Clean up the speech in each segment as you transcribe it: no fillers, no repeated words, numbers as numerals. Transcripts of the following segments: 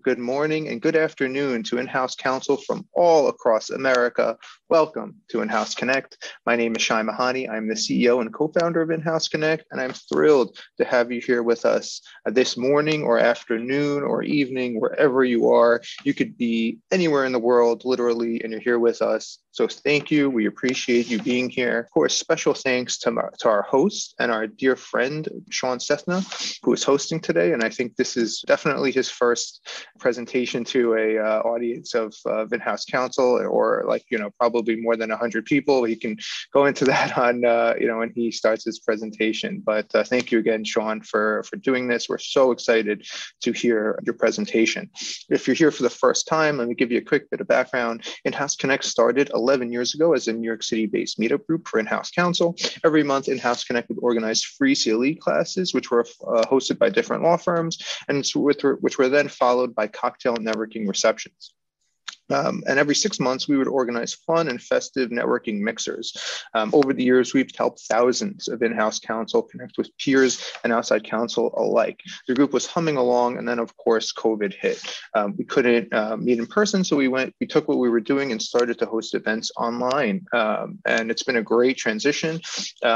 good morning, and good afternoon to in-house counsel from all across America. Welcome to In-House Connect. My name is Shaun Sethna. I'm the CEO and co-founder of In-House Connect, and I'm thrilled to have you here with us this morning or afternoon or evening, wherever you are. You could be anywhere in the world, literally, and you're here with us. So thank you. We appreciate you being here. Of course, special thanks to our host and our dear friend, Shaun Sethna, who is hosting today. And I think this is definitely his first presentation to a audience of in-house counsel, or probably more than 100 people. He can go into that on, when he starts his presentation. But thank you again, Shaun, for doing this. We're so excited to hear your presentation. If you're here for the first time, let me give you a quick bit of background. In-House Connect started 11 years ago as a New York City-based meetup group for in-house counsel. Every month, In-House Connect would organize free CLE classes, which were hosted by different law firms, and which were then followed by cocktail networking receptions. And every 6 months, we would organize fun and festive networking mixers. Over the years, we've helped thousands of in-house counsel connect with peers and outside counsel alike. The group was humming along, and then, of course, COVID hit. We couldn't meet in person, so we took what we were doing and started to host events online. And it's been a great transition.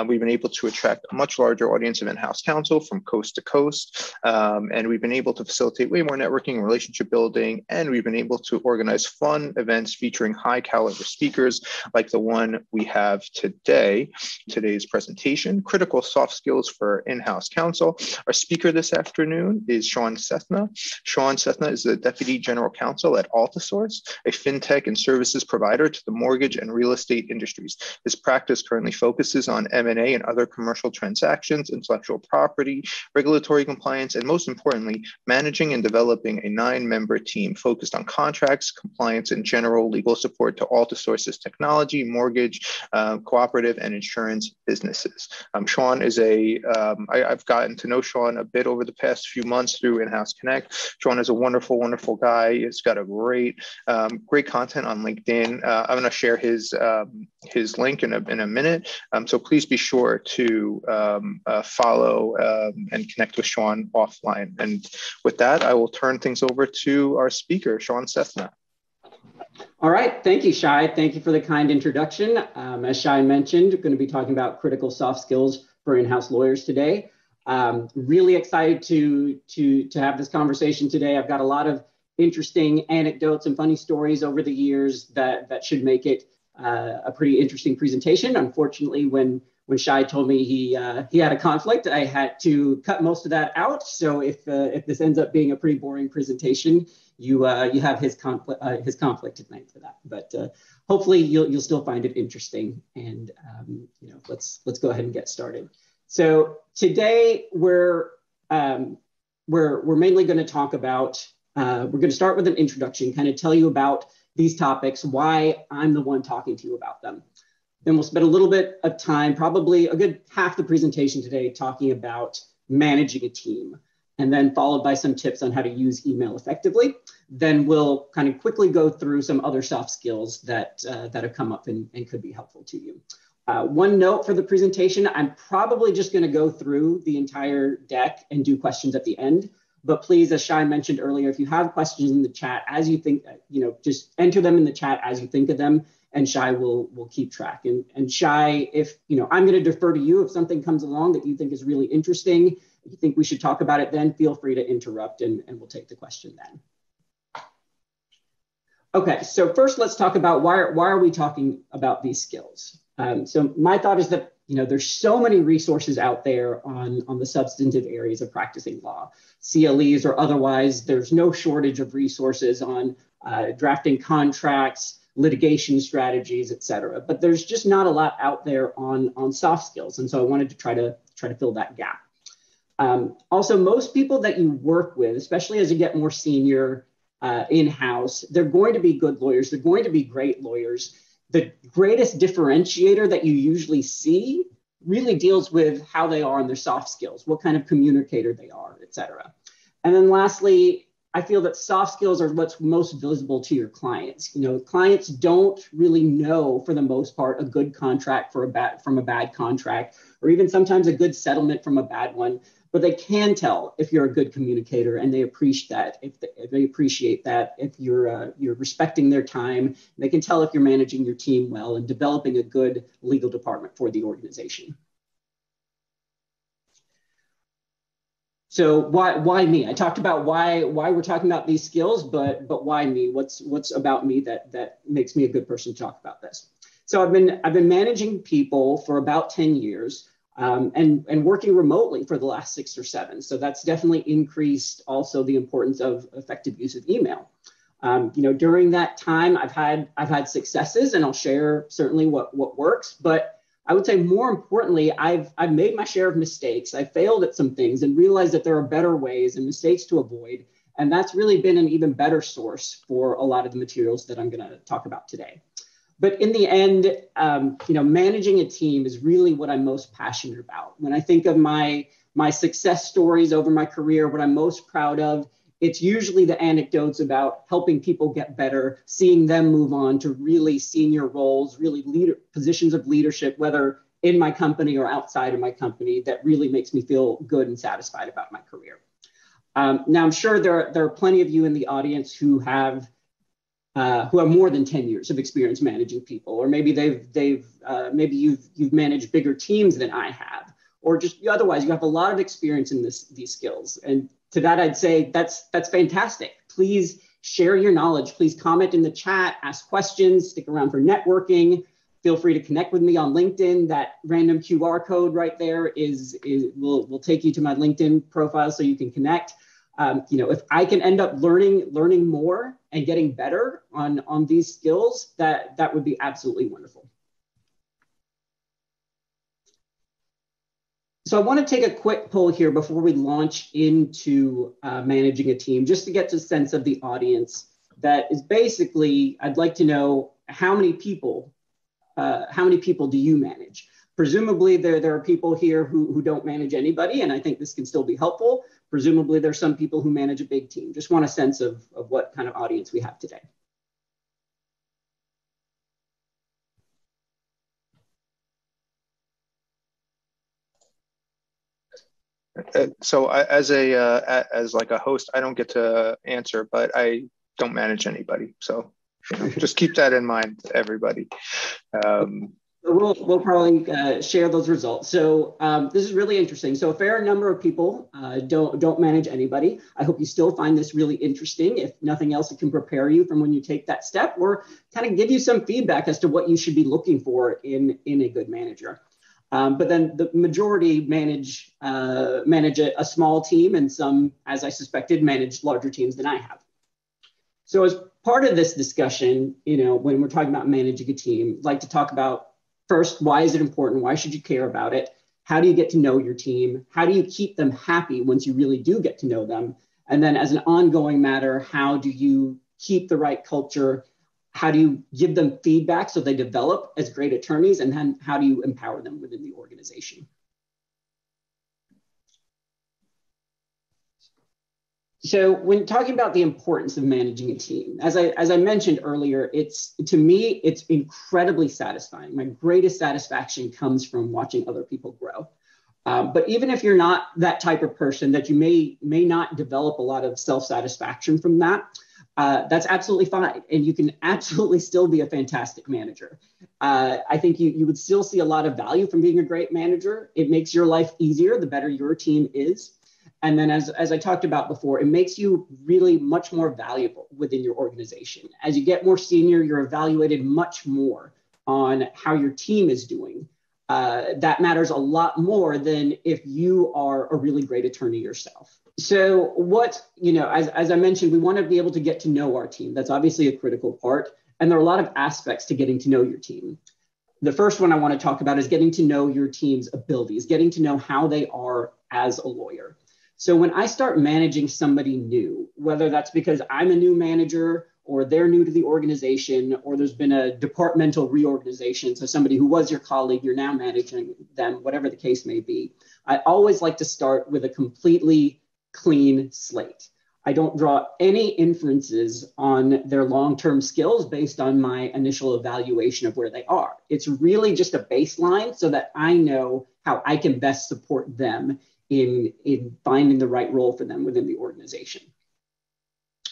We've been able to attract a much larger audience of in-house counsel from coast to coast. And we've been able to facilitate way more networking and relationship building. And we've been able to organize fun events featuring high caliber speakers like the one we have today. Today's presentation, Critical Soft Skills for In-House Counsel. Our speaker this afternoon is Shaun Sethna. Shaun Sethna is the Deputy General Counsel at Altisource, a fintech and services provider to the mortgage and real estate industries. His practice currently focuses on M&A and other commercial transactions, intellectual property, regulatory compliance, and most importantly, managing and developing a 9-member team focused on contracts, compliance, and general legal support to Altisource's technology, mortgage, cooperative, and insurance businesses. Shaun is I've gotten to know Shaun a bit over the past few months through In-House Connect. Shaun is a wonderful, wonderful guy. He's got a great content on LinkedIn. I'm going to share his link in a minute. So please be sure to follow and connect with Shaun offline. And with that, I will turn things over to our speaker, Shaun Sethna. All right. Thank you, Shai. Thank you for the kind introduction. As Shai mentioned, we're going to be talking about critical soft skills for in-house lawyers today. Really excited to have this conversation today. I've got a lot of interesting anecdotes and funny stories over the years that should make it a pretty interesting presentation. Unfortunately, when Shai told me he had a conflict, I had to cut most of that out. So if this ends up being a pretty boring presentation, you have his conflict tonight for that. But hopefully you'll still find it interesting. And let's go ahead and get started. So today we're mainly going to talk about we're going to start with an introduction, kind of tell you about these topics, why I'm the one talking to you about them. Then we'll spend a little bit of time, probably a good half the presentation today, talking about managing a team, and then followed by some tips on how to use email effectively. Then we'll kind of quickly go through some other soft skills that have come up and could be helpful to you. One note for the presentation, I'm probably just going to go through the entire deck and do questions at the end. But please, as Shai mentioned earlier, if you have questions in the chat as you think, just enter them in the chat as you think of them, and Shai will keep track. And Shai, if I'm going to defer to you if something comes along that you think is really interesting, if you think we should talk about it, then feel free to interrupt and we'll take the question then. Okay, so first let's talk about why are we talking about these skills? So my thought is that there's so many resources out there on the substantive areas of practicing law, CLEs or otherwise. There's no shortage of resources on drafting contracts, litigation strategies, et cetera. But there's just not a lot out there on soft skills. And so I wanted to try to fill that gap. Also, most people that you work with, especially as you get more senior in-house, they're going to be good lawyers. They're going to be great lawyers. The greatest differentiator that you usually see really deals with how they are in their soft skills, what kind of communicator they are, et cetera. And then lastly, I feel that soft skills are what's most visible to your clients. Clients don't really know, for the most part, a good contract from a bad contract, or even sometimes a good settlement from a bad one. but they can tell if you're a good communicator, and they appreciate that. If you're respecting their time, they can tell if you're managing your team well and developing a good legal department for the organization. So why me? I talked about why we're talking about these skills, but why me? What's about me that makes me a good person to talk about this? So I've been managing people for about 10 years and working remotely for the last 6 or 7. So that's definitely increased also the importance of effective use of email. During that time, I've had successes, and I'll share certainly what works, but I would say more importantly, I've made my share of mistakes. I failed at some things and realized that there are better ways and mistakes to avoid. And that's really been an even better source for a lot of the materials that I'm going to talk about today. But in the end, managing a team is really what I'm most passionate about. When I think of my success stories over my career, what I'm most proud of, it's usually the anecdotes about helping people get better, seeing them move on to really senior roles, really positions of leadership, whether in my company or outside of my company, that really makes me feel good and satisfied about my career. Now, I'm sure there are plenty of you in the audience who have more than 10 years of experience managing people, or maybe maybe you've managed bigger teams than I have, or just otherwise you have a lot of experience in these skills. And to that, I'd say that's fantastic. Please share your knowledge. Please comment in the chat, ask questions, stick around for networking. Feel free to connect with me on LinkedIn. That random QR code right there will take you to my LinkedIn profile so you can connect. If I can end up learning more and getting better on these skills, that would be absolutely wonderful. So I want to take a quick poll here before we launch into managing a team, just to get a sense of the audience. That is basically, I'd like to know how many people do you manage? Presumably there are people here who don't manage anybody, and I think this can still be helpful. Presumably there's some people who manage a big team. Just want a sense of what kind of audience we have today. So as like a host, I don't get to answer, but I don't manage anybody. So just keep that in mind, everybody. We'll probably share those results. So this is really interesting. So a fair number of people don't manage anybody. I hope you still find this really interesting. If nothing else, it can prepare you from when you take that step, or kind of give you some feedback as to what you should be looking for in a good manager. But then the majority manage a small team, and some, as I suspected, manage larger teams than I have. So as part of this discussion, when we're talking about managing a team, I'd like to talk about first, why is it important? Why should you care about it? How do you get to know your team? How do you keep them happy once you really do get to know them? And then as an ongoing matter, how do you keep the right culture? How do you give them feedback so they develop as great attorneys? And then how do you empower them within the organization? So when talking about the importance of managing a team, as I mentioned earlier, to me, it's incredibly satisfying. My greatest satisfaction comes from watching other people grow. But even if you're not that type of person, that you may not develop a lot of self-satisfaction from that, that's absolutely fine. And you can absolutely still be a fantastic manager. I think you would still see a lot of value from being a great manager. It makes your life easier the better your team is. And then as I talked about before, it makes you really much more valuable within your organization. As you get more senior, you're evaluated much more on how your team is doing. That matters a lot more than if you are a really great attorney yourself. So as I mentioned, we want to be able to get to know our team. That's obviously a critical part. And there are a lot of aspects to getting to know your team. The first one I want to talk about is getting to know your team's abilities, getting to know how they are as a lawyer. So when I start managing somebody new, whether that's because I'm a new manager or they're new to the organization, or there's been a departmental reorganization, so somebody who was your colleague, you're now managing them, whatever the case may be, I always like to start with a completely clean slate. I don't draw any inferences on their long-term skills based on my initial evaluation of where they are. It's really just a baseline so that I know how I can best support them in finding the right role for them within the organization.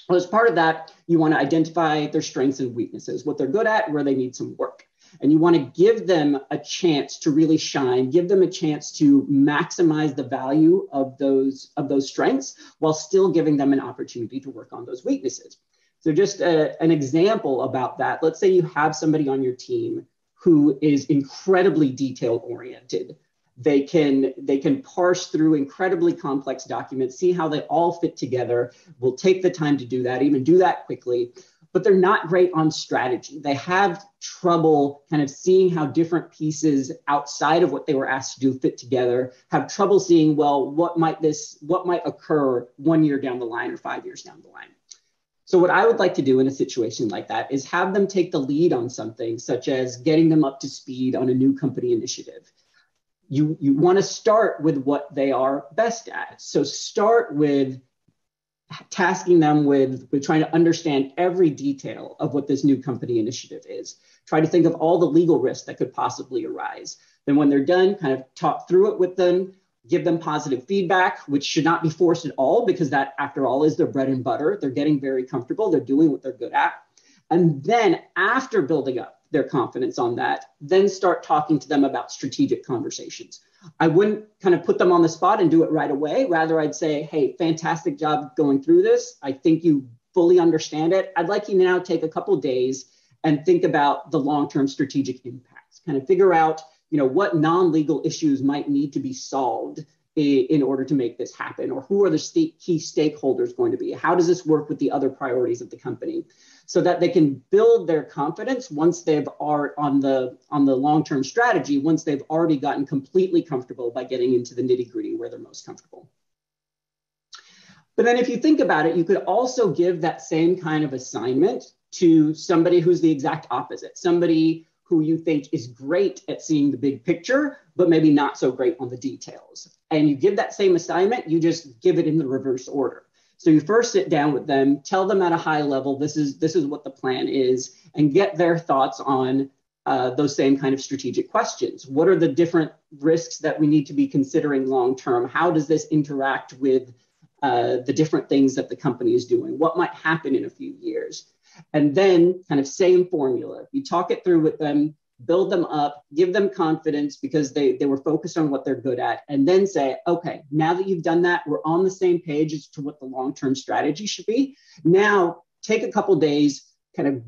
Well, as part of that, you want to identify their strengths and weaknesses, what they're good at, where they need some work. And you want to give them a chance to really shine, give them a chance to maximize the value of those strengths while still giving them an opportunity to work on those weaknesses. So just an example about that, let's say you have somebody on your team who is incredibly detail oriented. They can parse through incredibly complex documents, see how they all fit together, will take the time to do that, even do that quickly, but they're not great on strategy. They have trouble kind of seeing how different pieces outside of what they were asked to do fit together, have trouble seeing, well, what might occur 1 year down the line or 5 years down the line. So what I would like to do in a situation like that is have them take the lead on something, such as getting them up to speed on a new company initiative. You want to start with what they are best at. So start with tasking them with trying to understand every detail of what this new company initiative is. Try to think of all the legal risks that could possibly arise. Then when they're done, kind of talk through it with them, give them positive feedback, which should not be forced at all, because that, after all, is their bread and butter. They're getting very comfortable. They're doing what they're good at. And then after building up their confidence on that, then start talking to them about strategic conversations. I wouldn't kind of put them on the spot and do it right away. Rather, I'd say, hey, fantastic job going through this. I think you fully understand it. I'd like you now to take a couple of days and think about the long-term strategic impacts, kind of figure out, what non-legal issues might need to be solved in order to make this happen, or who are the key stakeholders going to be? How does this work with the other priorities of the company? So that they can build their confidence once they've are on the long-term strategy, once they've already gotten completely comfortable by getting into the nitty-gritty where they're most comfortable. But then if you think about it, you could also give that same kind of assignment to somebody who's the exact opposite, somebody who you think is great at seeing the big picture, but maybe not so great on the details. And you give that same assignment, you just give it in the reverse order. So you first sit down with them, tell them at a high level, this is what the plan is, and get their thoughts on those same kind of strategic questions. What are the different risks that we need to be considering long-term? How does this interact with the different things that the company is doing? What might happen in a few years? And then kind of same formula. You talk it through with them, build them up, give them confidence because they were focused on what they're good at, and then say, okay, now that you've done that, we're on the same page as to what the long-term strategy should be. Now take a couple days, kind of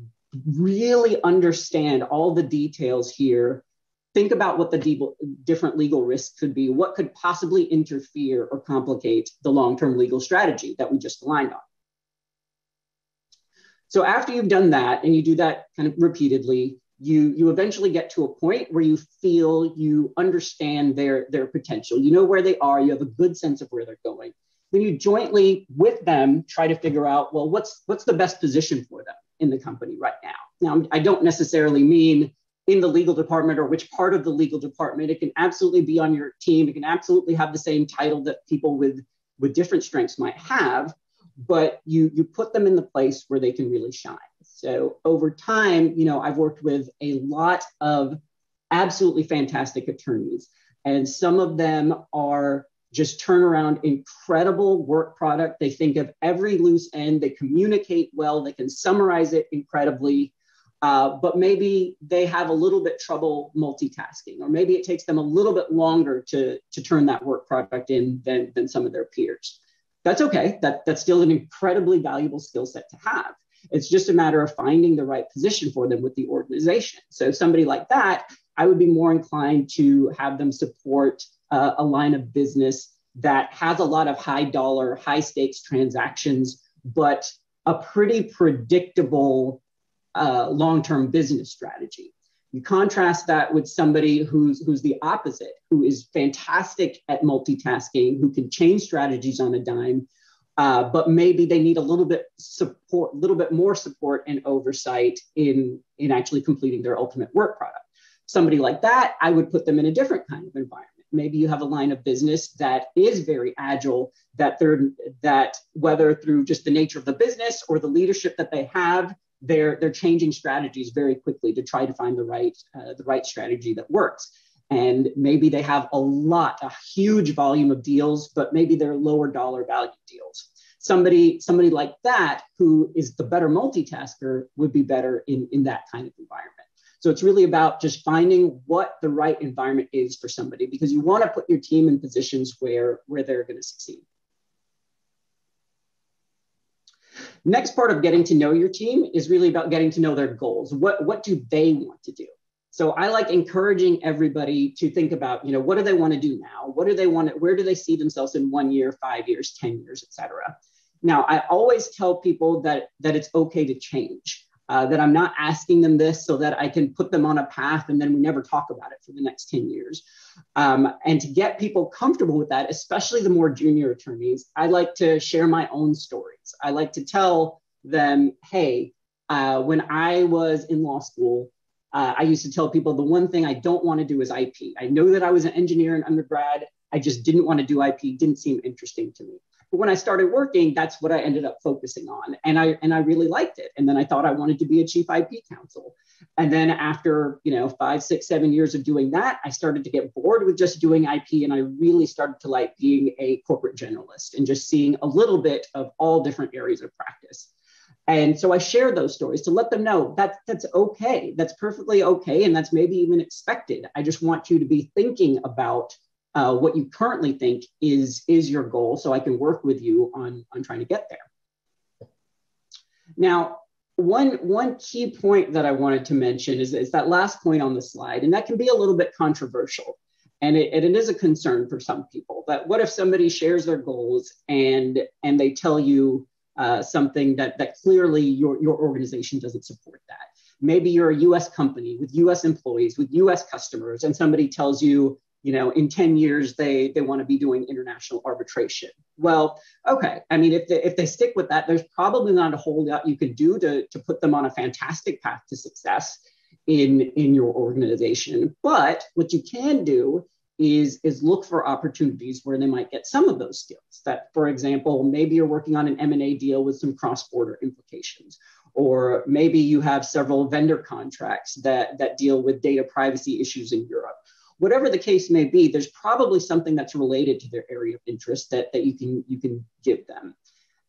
really understand all the details here. Think about what the different legal risks could be, what could possibly interfere or complicate the long-term legal strategy that we just aligned on. So after you've done that, and you do that kind of repeatedly, you eventually get to a point where you feel you understand their potential. You know where they are, you have a good sense of where they're going. Then you jointly with them try to figure out, well, what's the best position for them in the company right now? Now, I don't necessarily mean in the legal department or which part of the legal department. It can absolutely be on your team. It can absolutely have the same title that people with different strengths might have, but you put them in the place where they can really shine. So over time, I've worked with a lot of absolutely fantastic attorneys, and some of them are just turn around incredible work product. They think of every loose end, they communicate well, they can summarize it incredibly, but maybe they have a little bit trouble multitasking, or maybe it takes them a little bit longer to turn that work product in than some of their peers. That's okay. That's still an incredibly valuable skill set to have. It's just a matter of finding the right position for them with the organization. So somebody like that, I would be more inclined to have them support a line of business that has a lot of high dollar, high stakes transactions, but a pretty predictable long-term business strategy. You contrast that with somebody who's the opposite, who is fantastic at multitasking, who can change strategies on a dime, but maybe they need a little bit more support and oversight in actually completing their ultimate work product. Somebody like that, I would put them in a different kind of environment. Maybe you have a line of business that is very agile, that whether through just the nature of the business or the leadership that they have, they're changing strategies very quickly to try to find the right strategy that works. and maybe they have a huge volume of deals, but maybe they're lower dollar value deals. Somebody like that who is the better multitasker would be better in that kind of environment. So it's really about just finding what the right environment is for somebody, because you want to put your team in positions where they're going to succeed. Next part of getting to know your team is really about getting to know their goals. What do they want to do? So I like encouraging everybody to think about, what do they want to do now? What do they want? Where do they see themselves in 1 year, 5 years, 10 years, et cetera? Now, I always tell people that it's okay to change, that I'm not asking them this so that I can put them on a path and then we never talk about it for the next 10 years. And to get people comfortable with that, especially the more junior attorneys, I like to share my own stories. I like to tell them, hey, when I was in law school, I used to tell people the one thing I don't want to do is IP. I know that I was an engineer in undergrad. I just didn't want to do IP, didn't seem interesting to me. But when I started working, that's what I ended up focusing on. And I really liked it. And then I thought I wanted to be a chief IP counsel. And then after, 5, 6, 7 years of doing that, I started to get bored with just doing IP. And I really started to like being a corporate generalist and just seeing a little bit of all different areas of practice. And so I share those stories to let them know that that's okay. That's perfectly okay. And that's maybe even expected. I just want you to be thinking about what you currently think is your goal, so I can work with you on trying to get there. Now, one key point that I wanted to mention is that last point on the slide, and that can be a little bit controversial. And it is a concern for some people, that what if somebody shares their goals and they tell you something that clearly your organization doesn't support that. Maybe you're a US company with US employees, with US customers, and somebody tells you, in 10 years, they want to be doing international arbitration. Well, okay. I mean, if they stick with that, there's probably not a whole lot you can do to put them on a fantastic path to success in your organization. But what you can do is look for opportunities where they might get some of those skills. That, for example, maybe you're working on an M&A deal with some cross-border implications, or maybe you have several vendor contracts that deal with data privacy issues in Europe. Whatever the case may be, there's probably something that's related to their area of interest that you can give them.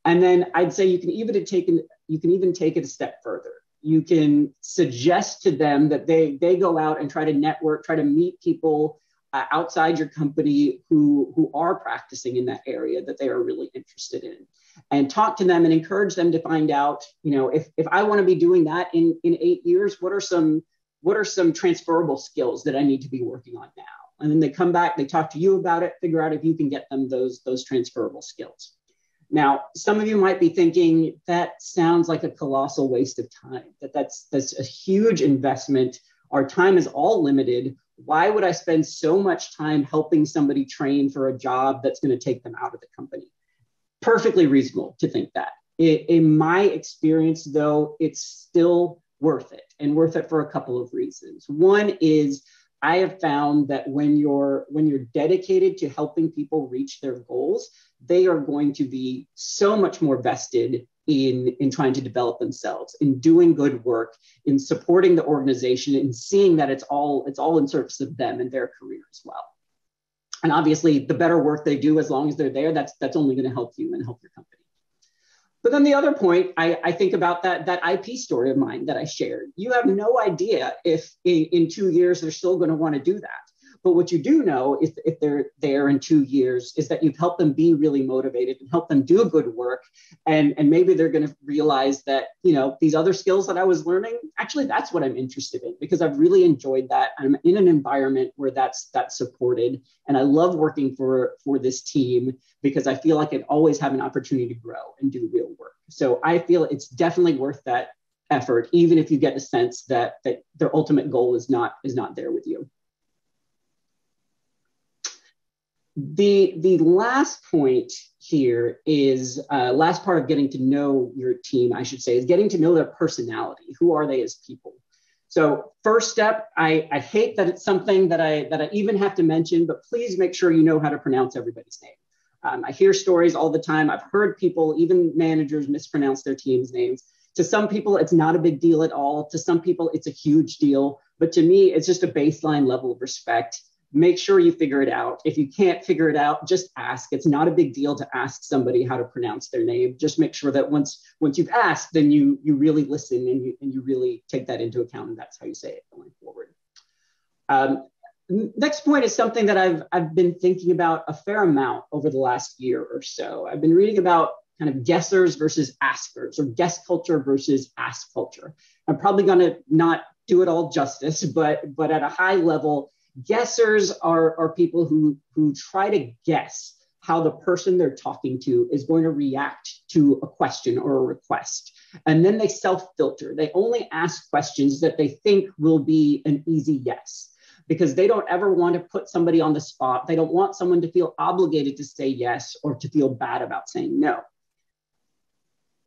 And then I'd say you can even take it a step further. You can suggest to them that they go out and try to network, try to meet people outside your company who are practicing in that area that they are really interested in, and talk to them and encourage them to find out, if I want to be doing that in 8 years, what are some transferable skills that I need to be working on now? And then they come back, they talk to you about it, figure out if you can get them those transferable skills. Now, some of you might be thinking that sounds like a colossal waste of time, that's a huge investment. Our time is all limited. Why would I spend so much time helping somebody train for a job that's going to take them out of the company? Perfectly reasonable to think that. In my experience, though, it's still worth it, and worth it for a couple of reasons. One is I have found that when you're dedicated to helping people reach their goals, they are going to be so much more vested in trying to develop themselves, in doing good work, in supporting the organization, and seeing that it's all in service of them and their career as well. And obviously, the better work they do, as long as they're there, that's only going to help you and help your company. But then the other point, I think about that IP story of mine that I shared. You have no idea if in 2 years they're still going to want to do that. But what you do know is if they're there in 2 years is that you've helped them be really motivated and help them do good work. And maybe they're going to realize that, these other skills that I was learning, actually, that's what I'm interested in, because I've really enjoyed that. I'm in an environment where that's supported. And I love working for this team because I feel like I always have an opportunity to grow and do real work. So I feel it's definitely worth that effort, even if you get the sense that their ultimate goal is not there with you. The last point here is last part of getting to know your team, I should say, is getting to know their personality. Who are they as people? So first step, I hate that it's something that I even have to mention, but please make sure you know how to pronounce everybody's name. I hear stories all the time. I've heard people, even managers, mispronounce their team's names. To some people, it's not a big deal at all. To some people, it's a huge deal. But to me, it's just a baseline level of respect. make sure you figure it out. If you can't figure it out, just ask. It's not a big deal to ask somebody how to pronounce their name. Just make sure that once you've asked, then you really listen and you really take that into account, and that's how you say it going forward. Next point is something that I've been thinking about a fair amount over the last year or so. I've been reading about kind of guessers versus askers, or guess culture versus ask culture. I'm probably going to not do it all justice, but at a high level, guessers are people who try to guess how the person they're talking to is going to react to a question or a request. And then they self-filter. They only ask questions that they think will be an easy yes, because they don't ever want to put somebody on the spot. They don't want someone to feel obligated to say yes or to feel bad about saying no.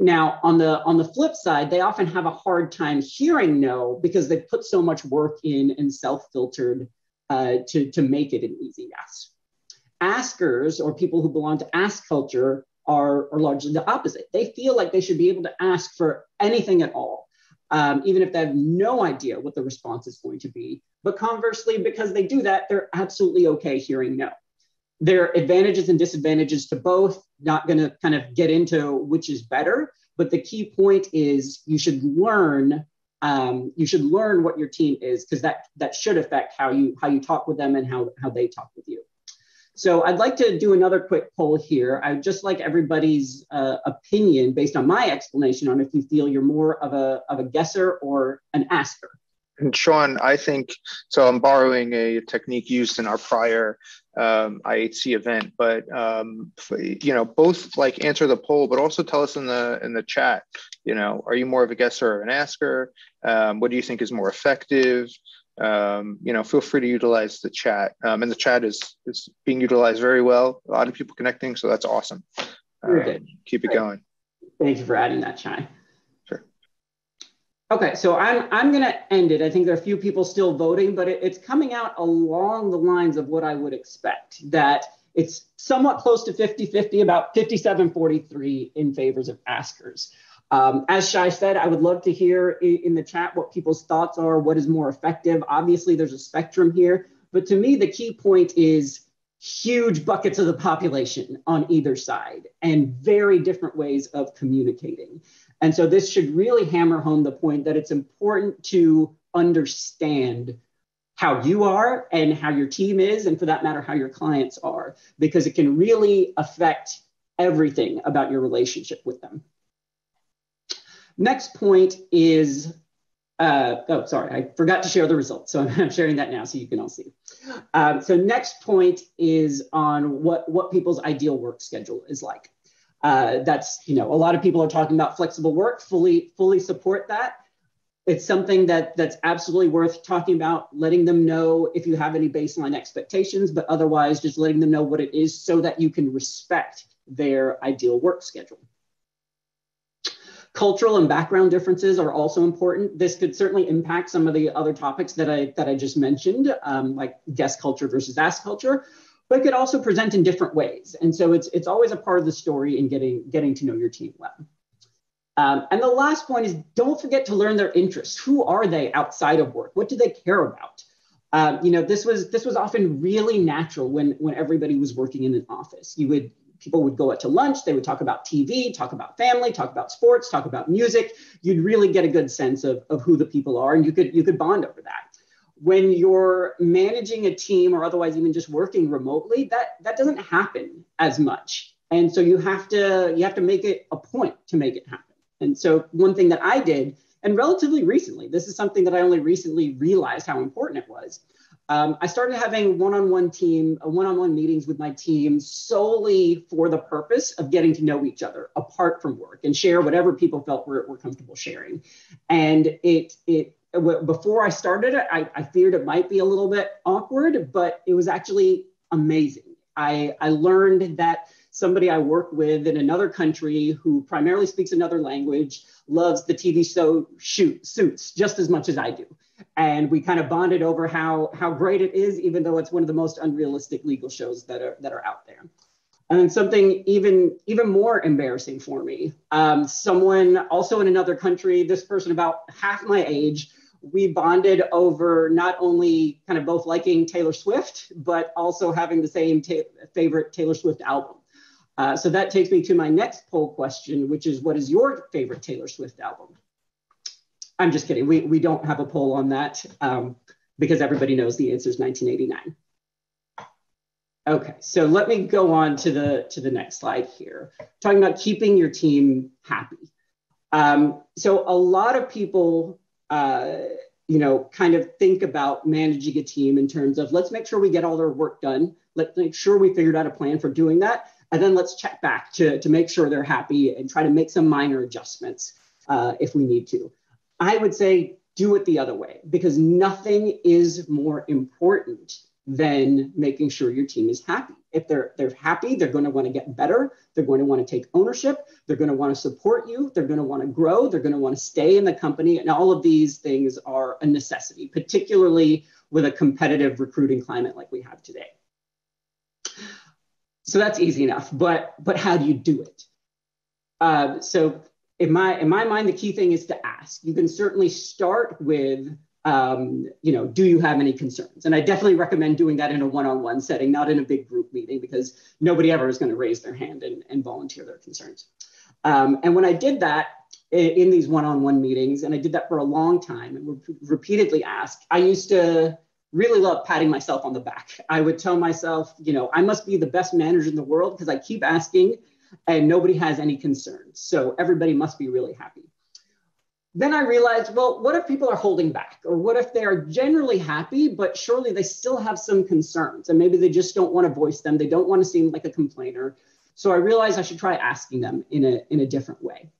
Now, on the flip side, they often have a hard time hearing no because they put so much work in and self-filtered to make it an easy yes. Askers, or people who belong to ask culture, are largely the opposite. They feel like they should be able to ask for anything at all, even if they have no idea what the response is going to be. But conversely, because they do that, they're absolutely okay hearing no. There are advantages and disadvantages to both. Not going to kind of get into which is better, but the key point is you should learn what your team is, because that should affect how you talk with them and how they talk with you. So I'd like to do another quick poll here. I'd just like everybody's opinion based on my explanation on if you feel you're more of a guesser or an asker. And Shaun, I think, so I'm borrowing a technique used in our prior IHC event, but both like answer the poll, but also tell us in the chat, are you more of a guesser or an asker? What do you think is more effective? Feel free to utilize the chat. And the chat is being utilized very well. A lot of people connecting, so that's awesome. Keep it going. Thank you for adding that, Shai. Sure. Okay, so I'm going to end it. I think there are a few people still voting, but it's coming out along the lines of what I would expect, that it's somewhat close to 50-50, about 57-43 in favors of askers. As Shai said, I would love to hear in the chat what people's thoughts are, what is more effective. Obviously, there's a spectrum here, but to me, the key point is huge buckets of the population on either side and very different ways of communicating. And so this should really hammer home the point that it's important to understand how you are and how your team is, and for that matter, how your clients are, because it can really affect everything about your relationship with them. Next point is, I forgot to share the results. So I'm sharing that now so you can all see. So next point is on what people's ideal work schedule is like. That's, a lot of people are talking about flexible work, fully support that. It's something that's absolutely worth talking about, letting them know if you have any baseline expectations, but otherwise just letting them know what it is so that you can respect their ideal work schedule. Cultural and background differences are also important. This could certainly impact some of the other topics that I just mentioned, like guest culture versus ask culture, but it could also present in different ways. And so it's always a part of the story in getting to know your team well. And the last point is, don't forget to learn their interests. Who are they outside of work? What do they care about? This was often really natural when everybody was working in an office. People would go out to lunch, they would talk about TV, talk about family, talk about sports, talk about music. You'd really get a good sense of who the people are, and you could bond over that. When you're managing a team or otherwise even just working remotely, that doesn't happen as much. And so you have to make it a point to make it happen. And so one thing that I did, and relatively recently, this is something that I only recently realized how important it was. I started having one-on-one meetings with my team solely for the purpose of getting to know each other apart from work and share whatever people felt were comfortable sharing. And before I started it, I feared it might be a little bit awkward, but it was actually amazing. I learned that somebody I work with in another country who primarily speaks another language loves the TV show Suits just as much as I do. And we kind of bonded over how great it is, even though it's one of the most unrealistic legal shows that are out there. And then something even more embarrassing for me, someone also in another country, this person about half my age, we bonded over not only kind of both liking Taylor Swift, but also having the same favorite Taylor Swift album. So that takes me to my next poll question, which is, what is your favorite Taylor Swift album? I'm just kidding. We don't have a poll on that because everybody knows the answer is 1989. Okay, so let me go on to the next slide here, talking about keeping your team happy. So a lot of people, kind of think about managing a team in terms of, let's make sure we get all their work done. Let's make sure we figured out a plan for doing that. And then let's check back to make sure they're happy and try to make some minor adjustments if we need to. I would say do it the other way, because nothing is more important than making sure your team is happy. If they're happy, they're going to want to get better. They're going to want to take ownership. They're going to want to support you. They're going to want to grow. They're going to want to stay in the company. And all of these things are a necessity, particularly with a competitive recruiting climate like we have today. So that's easy enough, but how do you do it? So in my mind, the key thing is to ask. You can certainly start with, do you have any concerns? And I definitely recommend doing that in a one-on-one setting, not in a big group meeting, because nobody ever is going to raise their hand and volunteer their concerns. And when I did that in these one-on-one meetings, and I did that for a long time and repeatedly asked, I used to really love patting myself on the back. I would tell myself, I must be the best manager in the world because I keep asking and nobody has any concerns. So everybody must be really happy. Then I realized, well, what if people are holding back? Or what if they are generally happy, but surely they still have some concerns and maybe they just don't want to voice them. They don't want to seem like a complainer. So I realized I should try asking them in a different way.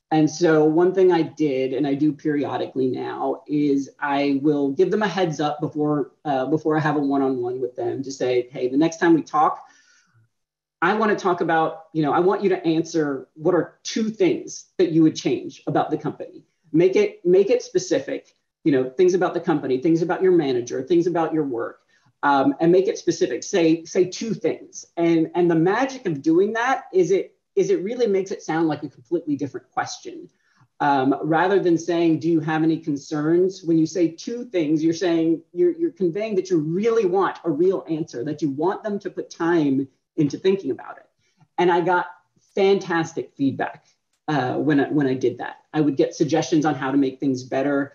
And so one thing I did, and I do periodically now, is I will give them a heads up before I have a one-on-one with them to say, hey, the next time we talk, I want to talk about, I want you to answer what are 2 things that you would change about the company. Make it specific, things about the company, things about your manager, things about your work, and make it specific. Say 2 things. And the magic of doing that is it really makes it sound like a completely different question. Rather than saying, do you have any concerns? When you say 2 things, you're saying, you're conveying that you really want a real answer, that you want them to put time into thinking about it. And I got fantastic feedback when I did that. I would get suggestions on how to make things better,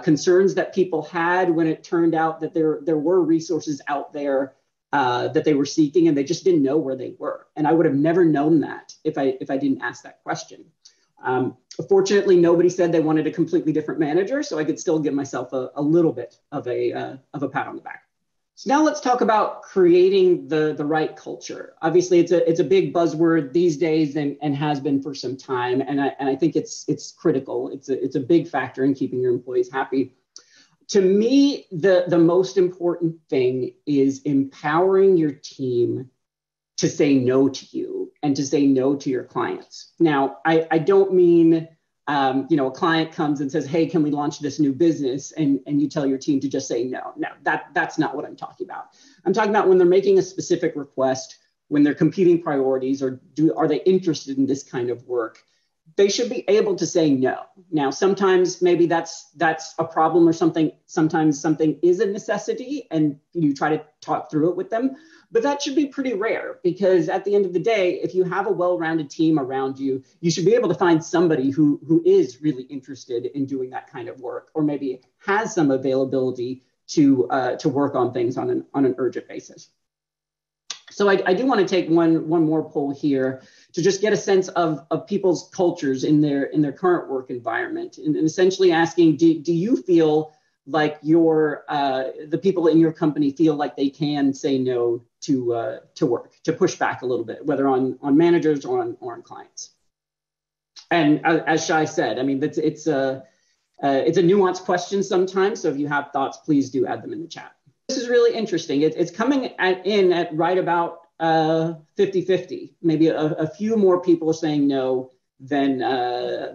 concerns that people had when it turned out that there were resources out there that they were seeking and they just didn't know where they were. And I would have never known that if I didn't ask that question. Fortunately, nobody said they wanted a completely different manager, so I could still give myself a little bit of a pat on the back. So now let's talk about creating the right culture. Obviously, it's a big buzzword these days and has been for some time. And I think it's critical. It's a big factor in keeping your employees happy. To me, the most important thing is empowering your team to say no to you and to say no to your clients. Now, I don't mean a client comes and says, hey, can we launch this new business? And you tell your team to just say no. No, that's not what I'm talking about. I'm talking about when they're making a specific request, when they're competing priorities, or are they interested in this kind of work? They should be able to say no. Now, sometimes maybe that's a problem or something. Sometimes something is a necessity and you try to talk through it with them. But that should be pretty rare, because at the end of the day, if you have a well-rounded team around you, you should be able to find somebody who is really interested in doing that kind of work, or maybe has some availability to work on things on an urgent basis. So I do want to take one more poll here to just get a sense of people's cultures in their current work environment, and essentially asking, do you feel like the people in your company feel like they can say no to work, to push back a little bit, whether on managers or on clients? And as Shai said, I mean, it's a nuanced question sometimes. So if you have thoughts, please do add them in the chat. This is really interesting. It's coming in at right about 50-50. Maybe a few more people are saying no than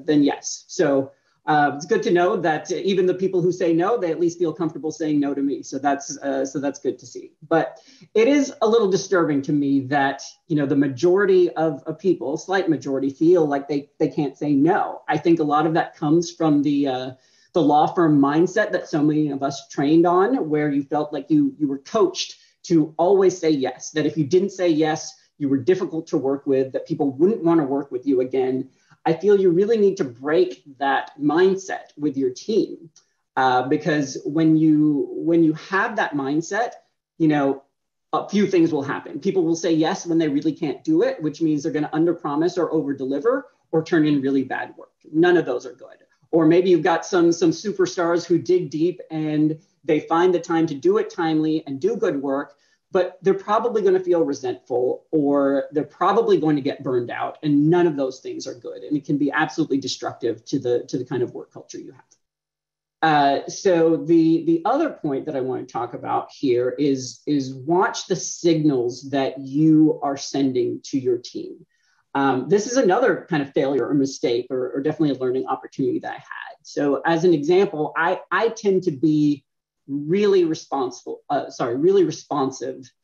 yes. So it's good to know that even the people who say no, they at least feel comfortable saying no to me. So that's good to see. But it is a little disturbing to me that the majority of people, a slight majority, feel like they can't say no. I think a lot of that comes from the the law firm mindset that so many of us trained on, where you felt like you were coached to always say yes, that if you didn't say yes, you were difficult to work with, that people wouldn't want to work with you again. I feel you really need to break that mindset with your team, because when you have that mindset, a few things will happen. People will say yes when they really can't do it, which means they're going to underpromise or overdeliver or turn in really bad work. None of those are good. Or maybe you've got some superstars who dig deep and they find the time to do it timely and do good work, but they're probably going to feel resentful or they're probably going to get burned out. And none of those things are good. And it can be absolutely destructive to the kind of work culture you have. So the other point that I want to talk about here is watch the signals that you are sending to your team. This is another kind of failure or mistake or definitely a learning opportunity that I had. So as an example, I tend to be really responsive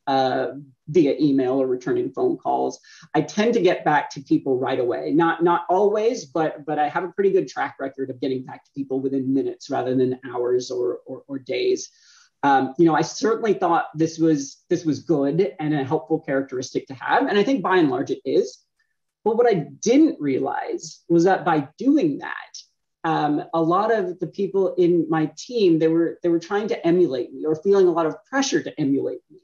via email or returning phone calls. I tend to get back to people right away. Not always, but I have a pretty good track record of getting back to people within minutes rather than hours or days. I certainly thought this was good and a helpful characteristic to have, and I think by and large it is. But what I didn't realize was that by doing that, a lot of the people in my team, they were trying to emulate me or feeling a lot of pressure to emulate me.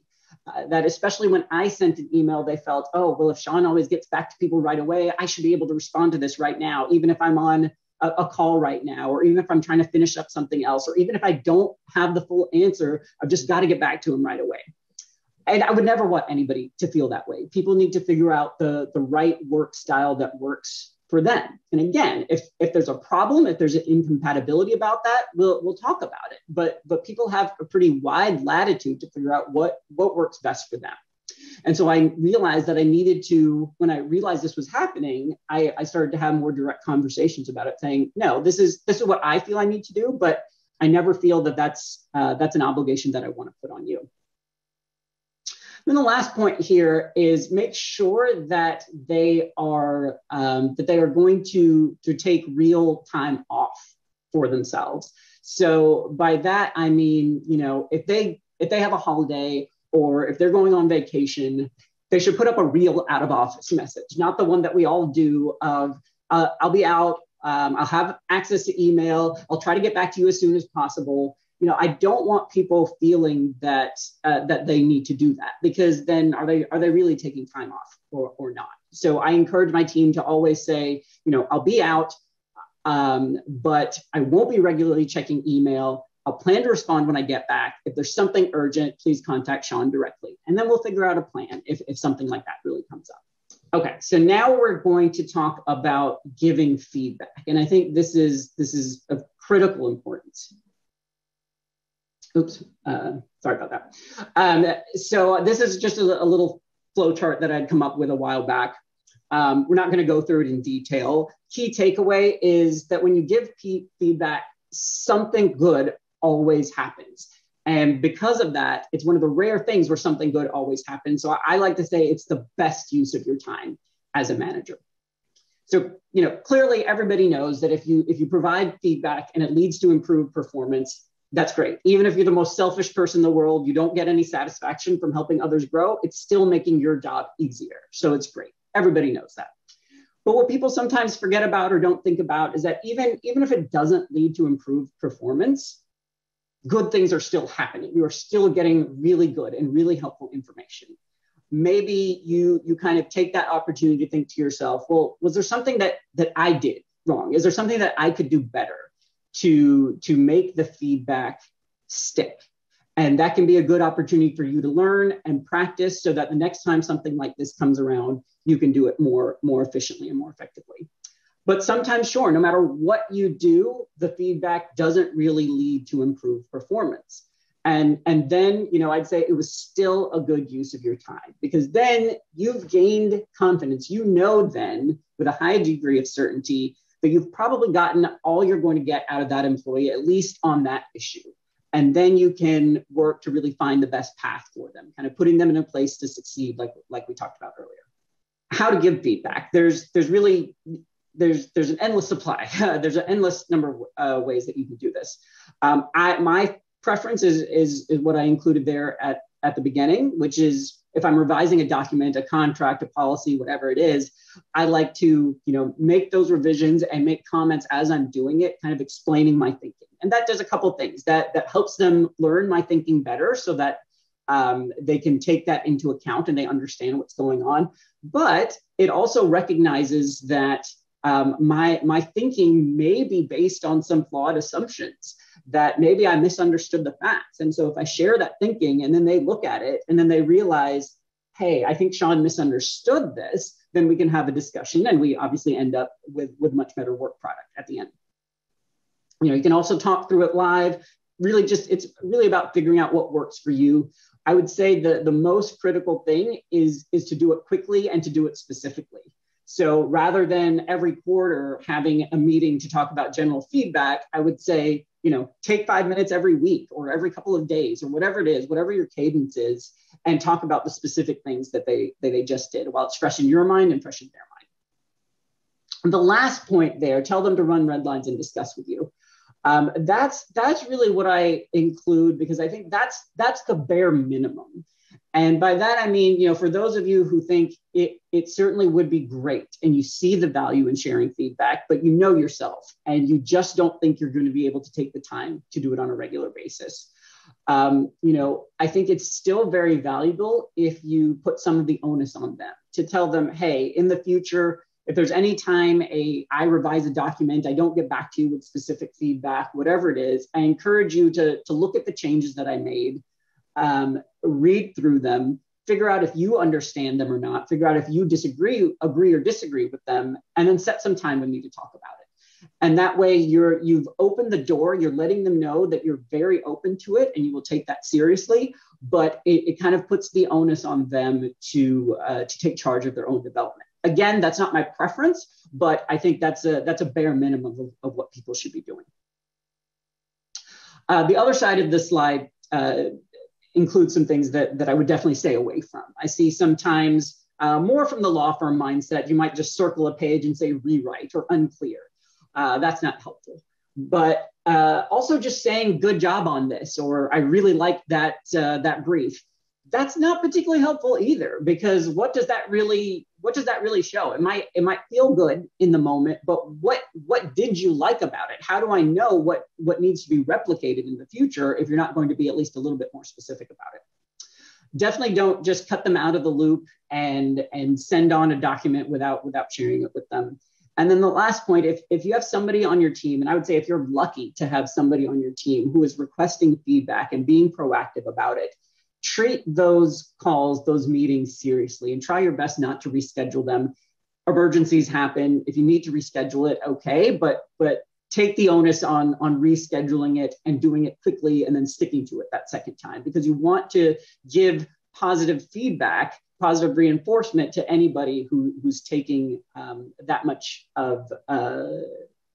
That especially when I sent an email, they felt, oh, well, if Shaun always gets back to people right away, I should be able to respond to this right now, even if I'm on a call right now, or even if I'm trying to finish up something else, or even if I don't have the full answer, I've just got to get back to him right away. And I would never want anybody to feel that way. People need to figure out the right work style that works for them. And again, if there's a problem, if there's an incompatibility about that, we'll talk about it. But people have a pretty wide latitude to figure out what works best for them. And so I realized that I needed to, when I realized this was happening, I started to have more direct conversations about it, saying, no, this is what I feel I need to do, but I never feel that's an obligation that I want to put on you. Then the last point here is make sure that they are going to take real time off for themselves. So by that I mean, if they have a holiday or if they're going on vacation, they should put up a real out of office message, not the one that we all do of I'll be out, I'll have access to email, I'll try to get back to you as soon as possible. I don't want people feeling that they need to do that, because then are they really taking time off or not? So I encourage my team to always say, I'll be out, but I won't be regularly checking email. I'll plan to respond when I get back. If there's something urgent, please contact Shaun directly. And then we'll figure out a plan if something like that really comes up. Okay, so now we're going to talk about giving feedback. And I think this is of critical importance. Oops, sorry about that. So this is just a little flow chart that I'd come up with a while back. We're not going to go through it in detail. Key takeaway is that when you give feedback, something good always happens. And because of that, it's one of the rare things where something good always happens. So I like to say it's the best use of your time as a manager. So, clearly everybody knows that if you provide feedback and it leads to improved performance, that's great. Even if you're the most selfish person in the world, you don't get any satisfaction from helping others grow, it's still making your job easier. So it's great. Everybody knows that. But what people sometimes forget about or don't think about is that even if it doesn't lead to improved performance, good things are still happening. You are still getting really good and really helpful information. Maybe you kind of take that opportunity to think to yourself, well, was there something that I did wrong? Is there something that I could do better to make the feedback stick? And that can be a good opportunity for you to learn and practice so that the next time something like this comes around, you can do it more efficiently and more effectively. But sometimes, sure, no matter what you do, the feedback doesn't really lead to improved performance. And then, I'd say it was still a good use of your time, because then you've gained confidence. Then with a high degree of certainty that you've probably gotten all you're going to get out of that employee, at least on that issue. And then you can work to really find the best path for them, kind of putting them in a place to succeed, like we talked about earlier. How to give feedback. There's really there's an endless supply. There's an endless number of ways that you can do this. My preference is what I included there at the beginning, which is if I'm revising a document, a contract, a policy, whatever it is, I like to make those revisions and make comments as I'm doing it, kind of explaining my thinking. And that does a couple things. That helps them learn my thinking better so that they can take that into account and they understand what's going on. But it also recognizes that my thinking may be based on some flawed assumptions, that maybe I misunderstood the facts. And so if I share that thinking and then they look at it and then they realize, hey, I think Shaun misunderstood this, then we can have a discussion and we obviously end up with much better work product at the end. You can also talk through it live. Really it's really about figuring out what works for you. I would say the most critical thing is to do it quickly and to do it specifically. So rather than every quarter having a meeting to talk about general feedback, I would say, take 5 minutes every week or every couple of days or whatever it is, whatever your cadence is, and talk about the specific things that they just did while it's fresh in your mind and fresh in their mind. And the last point there, tell them to run red lines and discuss with you. That's really what I include, because I think that's the bare minimum. And by that, I mean, for those of you who think it certainly would be great and you see the value in sharing feedback, but you know yourself and you just don't think you're going to be able to take the time to do it on a regular basis. I think it's still very valuable if you put some of the onus on them to tell them, hey, in the future, if there's any time I revise a document, I don't get back to you with specific feedback, whatever it is, I encourage you to look at the changes that I made, read through them, figure out if you understand them or not, figure out if you agree or disagree with them, and then set some time with me to talk about it. And that way you've opened the door, you're letting them know that you're very open to it and you will take that seriously, but it kind of puts the onus on them to take charge of their own development. Again, that's not my preference, but I think that's a bare minimum of what people should be doing. The other side of this slide includes some things that I would definitely stay away from. I see sometimes more from the law firm mindset, you might just circle a page and say rewrite or unclear. That's not helpful. But also just saying good job on this, or I really like that brief. That's not particularly helpful either, because what does that really show? It might feel good in the moment, but what did you like about it? How do I know what needs to be replicated in the future if you're not going to be at least a little bit more specific about it? Definitely don't just cut them out of the loop and send on a document without sharing it with them. And then the last point, if you have somebody on your team, and I would say if you're lucky to have somebody on your team who is requesting feedback and being proactive about it, treat those calls, those meetings seriously, and try your best not to reschedule them. Emergencies happen. If you need to reschedule it, okay, but take the onus on rescheduling it and doing it quickly and then sticking to it that second time, because you want to give positive feedback, positive reinforcement to anybody who's taking that much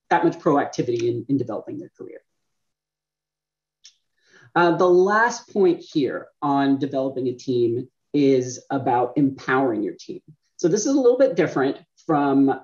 proactivity in developing their career. The last point here on developing a team is about empowering your team. So this is a little bit different from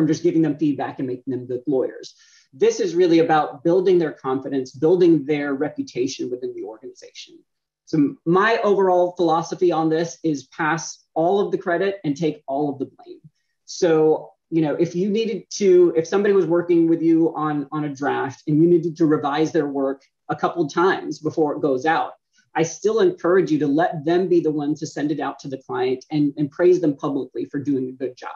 just giving them feedback and making them good lawyers. This is really about building their confidence, building their reputation within the organization. So my overall philosophy on this is pass all of the credit and take all of the blame. So, if somebody was working with you on a draft and you needed to revise their work a couple of times before it goes out, I still encourage you to let them be the one to send it out to the client and praise them publicly for doing a good job.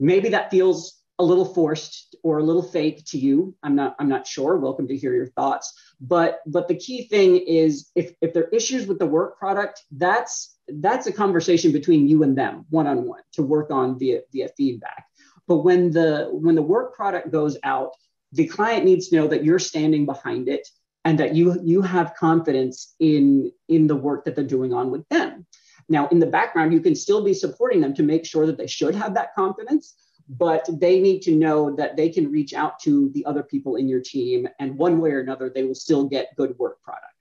Maybe that feels a little forced or a little fake to you. I'm not sure. Welcome to hear your thoughts. But the key thing is if there are issues with the work product, that's a conversation between you and them one-on-one to work on via feedback. But when the work product goes out, the client needs to know that you're standing behind it and that you have confidence in the work that they're doing on with them. Now, in the background, you can still be supporting them to make sure that they should have that confidence, but they need to know that they can reach out to the other people in your team, and one way or another, they will still get good work product.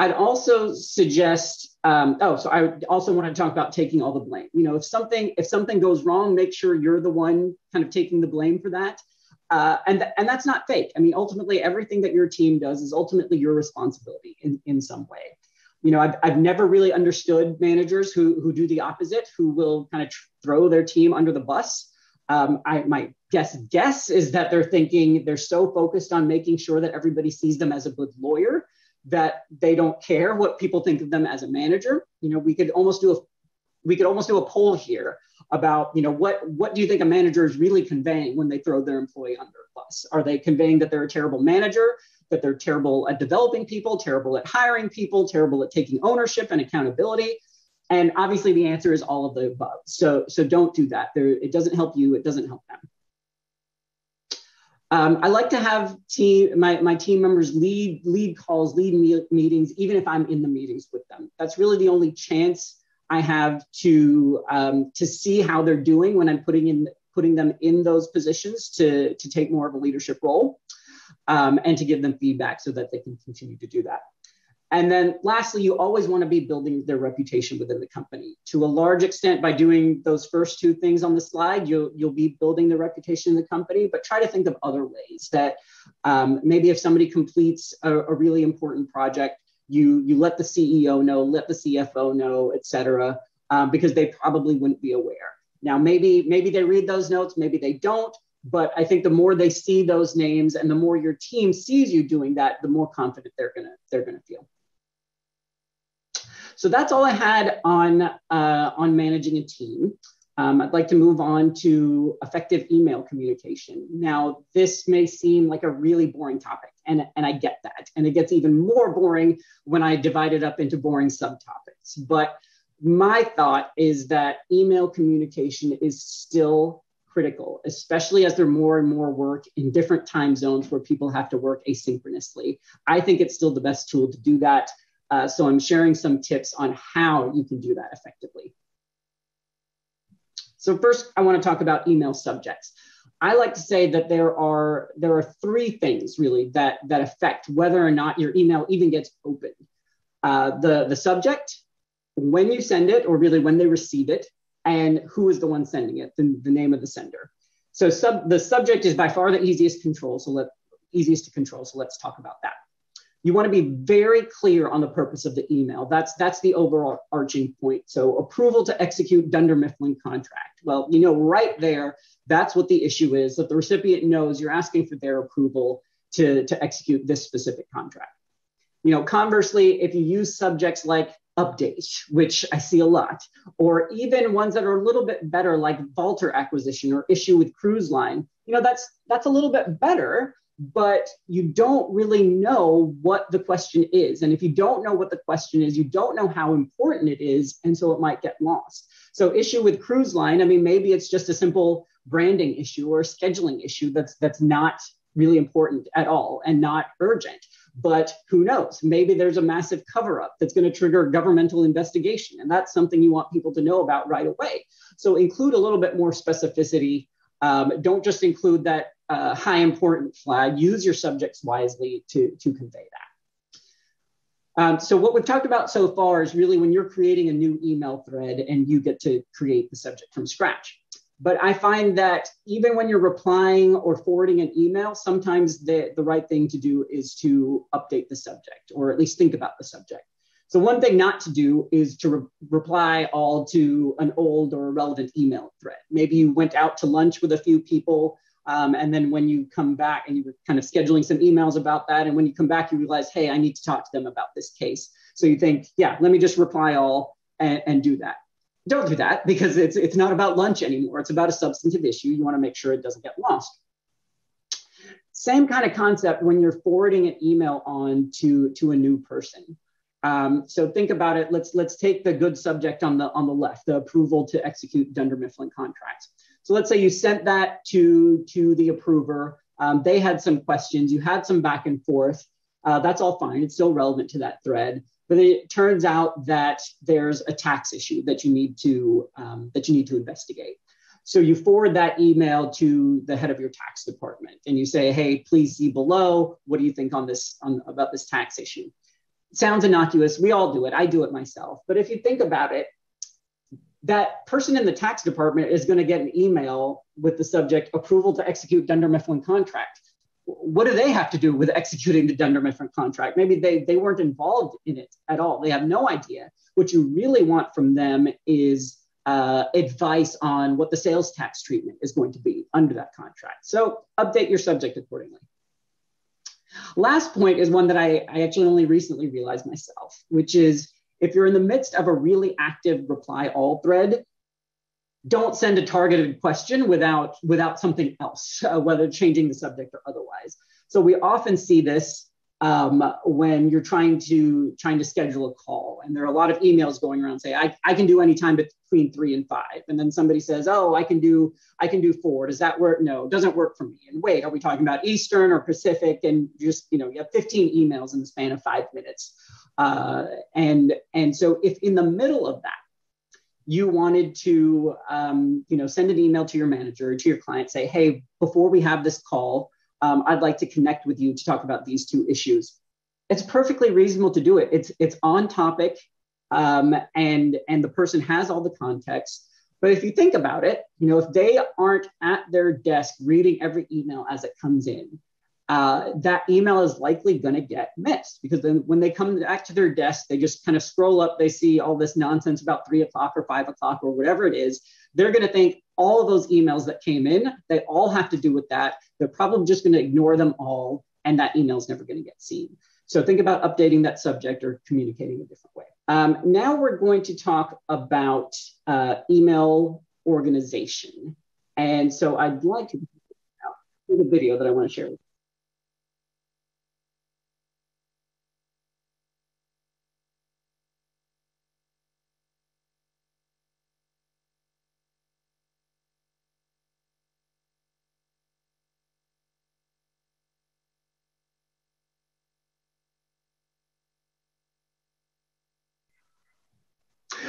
I'd also suggest, so I would also want to talk about taking all the blame. You know, if something goes wrong, make sure you're the one kind of taking the blame for that. And that's not fake. I mean, ultimately, everything that your team does is ultimately your responsibility in some way. You know, I've never really understood managers who do the opposite, who will kind of throw their team under the bus. My guess is that they're thinking they're so focused on making sure that everybody sees them as a good lawyer that they don't care what people think of them as a manager. You know, we could almost do a poll here about, you know, what do you think a manager is really conveying when they throw their employee under a bus? Are they conveying that they're a terrible manager, that they're terrible at developing people, terrible at hiring people, terrible at taking ownership and accountability? And obviously the answer is all of the above. So don't do that. It doesn't help you. It doesn't help them. I like to have my team members lead calls, lead meetings, even if I'm in the meetings with them. That's really the only chance I have to see how they're doing when I'm putting them in those positions to take more of a leadership role, and to give them feedback so that they can continue to do that. And then lastly, you always want to be building their reputation within the company. To a large extent, by doing those first two things on the slide, you'll be building the reputation in the company, but try to think of other ways that maybe if somebody completes a really important project, you let the CEO know, let the CFO know, et cetera, because they probably wouldn't be aware. Now, maybe they read those notes, maybe they don't, but I think the more they see those names and the more your team sees you doing that, the more confident they're gonna feel. So that's all I had on managing a team. I'd like to move on to effective email communication. Now, this may seem like a really boring topic, and I get that. And it gets even more boring when I divide it up into boring subtopics. But my thought is that email communication is still critical, especially as there more and more work in different time zones where people have to work asynchronously. I think it's still the best tool to do that. So I'm sharing some tips on how you can do that effectively. So first, I want to talk about email subjects. I like to say that there are three things really that affect whether or not your email even gets opened. The subject, when you send it, or really when they receive it, and who is the one sending it, the name of the sender. So the subject is by far the easiest to control, so let's talk about that. You want to be very clear on the purpose of the email. That's the overarching point. So approval to execute Dunder Mifflin contract. Well, you know, right there, that's what the issue is, that the recipient knows you're asking for their approval to execute this specific contract. You know, conversely, if you use subjects like update, which I see a lot, or even ones that are a little bit better, like Valter acquisition or issue with cruise line, you know, that's a little bit better, but you don't really know what the question is. And if you don't know what the question is, you don't know how important it is. And so it might get lost. So issue with cruise line, I mean, maybe it's just a simple branding issue or a scheduling issue that's not really important at all and not urgent. But who knows? Maybe there's a massive cover-up that's going to trigger governmental investigation. And that's something you want people to know about right away. So include a little bit more specificity. Don't just include that high important flag. Use your subjects wisely to convey that. So what we've talked about so far is really when you're creating a new email thread and you get to create the subject from scratch. But I find that even when you're replying or forwarding an email, sometimes the right thing to do is to update the subject, or at least think about the subject. So one thing not to do is to reply all to an old or irrelevant email thread. Maybe you went out to lunch with a few people, and then when you come back and you were kind of scheduling some emails about that, and when you come back, you realize, hey, I need to talk to them about this case. So you think, yeah, let me just reply all and do that. Don't do that, because it's not about lunch anymore. It's about a substantive issue. You want to make sure it doesn't get lost. Same kind of concept when you're forwarding an email on to a new person. So think about it. Let's take the good subject on the left, the approval to execute Dunder Mifflin contracts. So let's say you sent that to the approver. They had some questions. You had some back and forth. That's all fine. It's still relevant to that thread. But it turns out that there's a tax issue that you need to investigate. So you forward that email to the head of your tax department, and you say, "Hey, please see below. What do you think on this about this tax issue?" sounds innocuous. We all do it. I do it myself. But if you think about it, that person in the tax department is going to get an email with the subject approval to execute Dunder Mifflin contract. What do they have to do with executing the Dunder Mifflin contract? Maybe they weren't involved in it at all. They have no idea. What you really want from them is advice on what the sales tax treatment is going to be under that contract. So update your subject accordingly. Last point is one that I actually only recently realized myself, which is if you're in the midst of a really active reply all thread, don't send a targeted question without something else, whether changing the subject or otherwise. So we often see this when you're trying to schedule a call, and there are a lot of emails going around saying, I can do any time between 3 and 5. And then somebody says, oh, I can do 4. Does that work? No, it doesn't work for me. And wait, are we talking about Eastern or Pacific? And just, you have 15 emails in the span of 5 minutes. And so if in the middle of that, you wanted to, send an email to your manager or to your client, say, hey, before we have this call, I'd like to connect with you to talk about these 2 issues. It's perfectly reasonable to do it. It's on topic, and the person has all the context. But if you think about it, if they aren't at their desk reading every email as it comes in, that email is likely going to get missed, because then when they come back to their desk, they just kind of scroll up, they see all this nonsense about 3 o'clock or 5 o'clock or whatever it is. They're going to think all of those emails that came in, they all have to do with that. They're probably just going to ignore them all, and that email is never going to get seen. So think about updating that subject or communicating a different way. Now we're going to talk about email organization. And so I'd like to do a video that I want to share with you.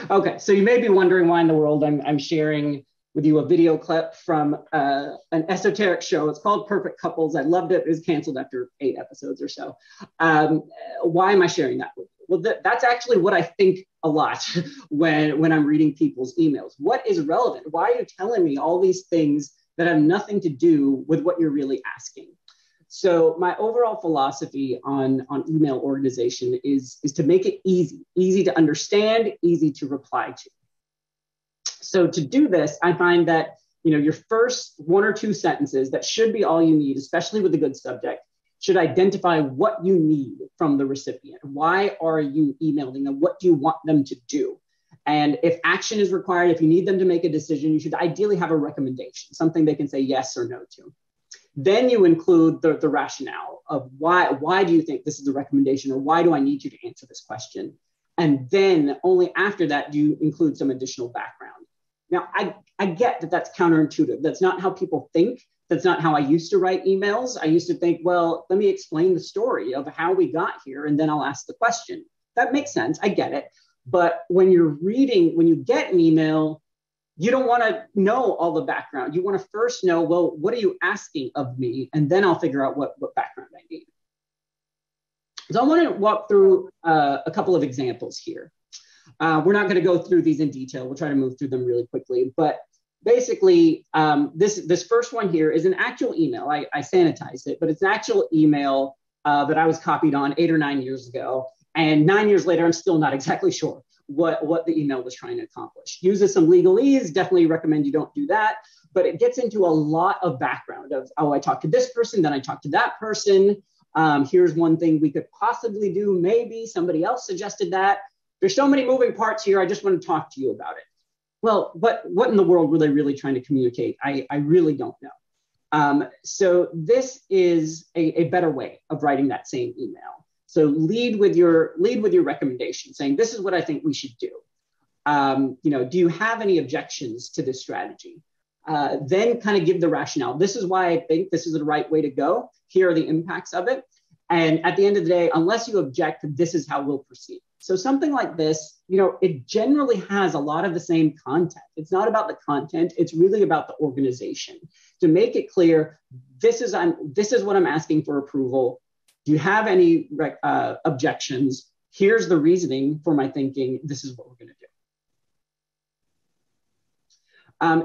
Okay, so you may be wondering why in the world I'm sharing with you a video clip from an esoteric show. It's called Perfect Couples. I loved it. It was canceled after 8 episodes or so. Why am I sharing that with you? Well, that's actually what I think a lot when I'm reading people's emails. What is relevant? Why are you telling me all these things that have nothing to do with what you're really asking? So my overall philosophy on email organization is to make it easy to understand, easy to reply to. So to do this, I find that your first 1 or 2 sentences, that should be all you need, especially with a good subject, should identify what you need from the recipient. Why are you emailing them? What do you want them to do? And if action is required, if you need them to make a decision, you should ideally have a recommendation, something they can say yes or no to. Then you include the rationale of why do you think this is a recommendation, or why do I need you to answer this question? And then only after that do you include some additional background. Now, I get that that's counterintuitive. That's not how people think. That's not how I used to write emails. I used to think, well, let me explain the story of how we got here, and then I'll ask the question. That makes sense. I get it. But when you get an email, you don't want to know all the background. You want to first know, well, what are you asking of me? And then I'll figure out what background I need. So I want to walk through a couple of examples here. We're not going to go through these in detail. We'll try to move through them really quickly. But basically, this first one here is an actual email. I sanitized it, but it's an actual email that I was copied on 8 or 9 years ago. And 9 years later, I'm still not exactly sure what the email was trying to accomplish. Uses some legalese, definitely recommend you don't do that, but it gets into a lot of background of, oh, I talked to this person, then I talked to that person. Here's one thing we could possibly do, maybe somebody else suggested that. There's so many moving parts here, I just want to talk to you about it. Well, what in the world were they really trying to communicate? I really don't know. So this is a better way of writing that same email. So lead with your recommendation, saying this is what I think we should do. Do you have any objections to this strategy? Then kind of give the rationale. This is why I think this is the right way to go. Here are the impacts of it. And at the end of the day, unless you object, this is how we'll proceed. So something like this, it generally has a lot of the same content. It's not about the content. It's really about the organization. To make it clear, this is what I'm asking for approval. Do you have any objections? Here's the reasoning for my thinking. This is what we're going to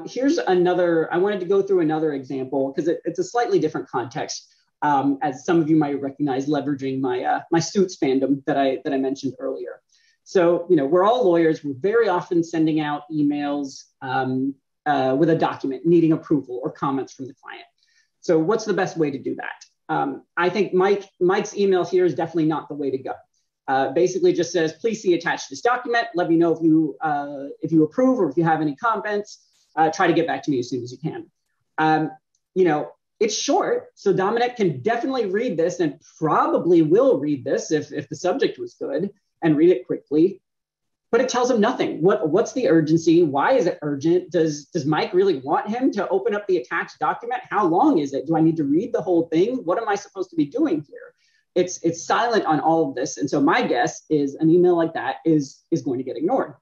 do. Here's another, I wanted to go through another example because it's a slightly different context, as some of you might recognize, leveraging my, my Suits fandom that I mentioned earlier. So, we're all lawyers. We're very often sending out emails with a document needing approval or comments from the client. So what's the best way to do that? I think Mike's email here is definitely not the way to go. Basically just says, please see attached this document. Let me know if you approve or if you have any comments. Try to get back to me as soon as you can. It's short, so Dominic can definitely read this and probably will read this if the subject was good and read it quickly, but it tells him nothing. What's the urgency? Why is it urgent? Does Mike really want him to open up the attached document? How long is it? Do I need to read the whole thing? What am I supposed to be doing here? It's silent on all of this. And so my guess is an email like that is going to get ignored.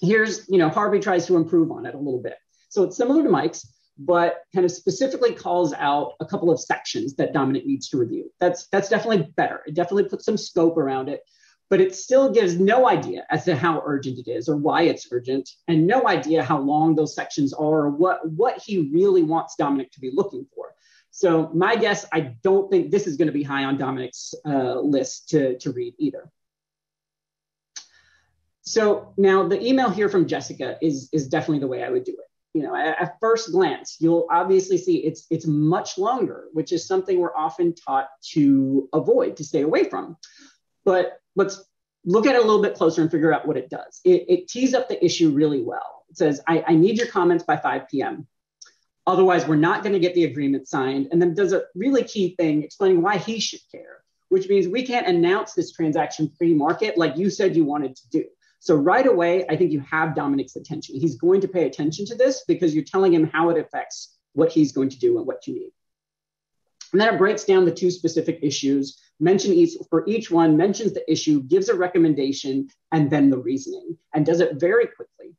Here's, Harvey tries to improve on it a little bit. So it's similar to Mike's, but kind of specifically calls out a couple of sections that Dominic needs to review. That's definitely better. It definitely puts some scope around it, but it still gives no idea as to how urgent it is or why it's urgent, and no idea how long those sections are or what he really wants Dominic to be looking for. So my guess, I don't think this is going to be high on Dominic's list to read either. So now the email here from Jessica is definitely the way I would do it. At first glance, you'll obviously see it's much longer, which is something we're often taught to avoid, to stay away from. But let's look at it a little bit closer and figure out what it does. It tees up the issue really well. It says, I need your comments by 5 p.m. Otherwise, we're not going to get the agreement signed. And then does a really key thing explaining why he should care, which means we can't announce this transaction pre-market like you said you wanted to do. So right away, I think you have Dominic's attention. He's going to pay attention to this because you're telling him how it affects what he's going to do and what you need. And then it breaks down the 2 specific issues, for each one, mentions the issue, gives a recommendation, and then the reasoning, and does it very quickly.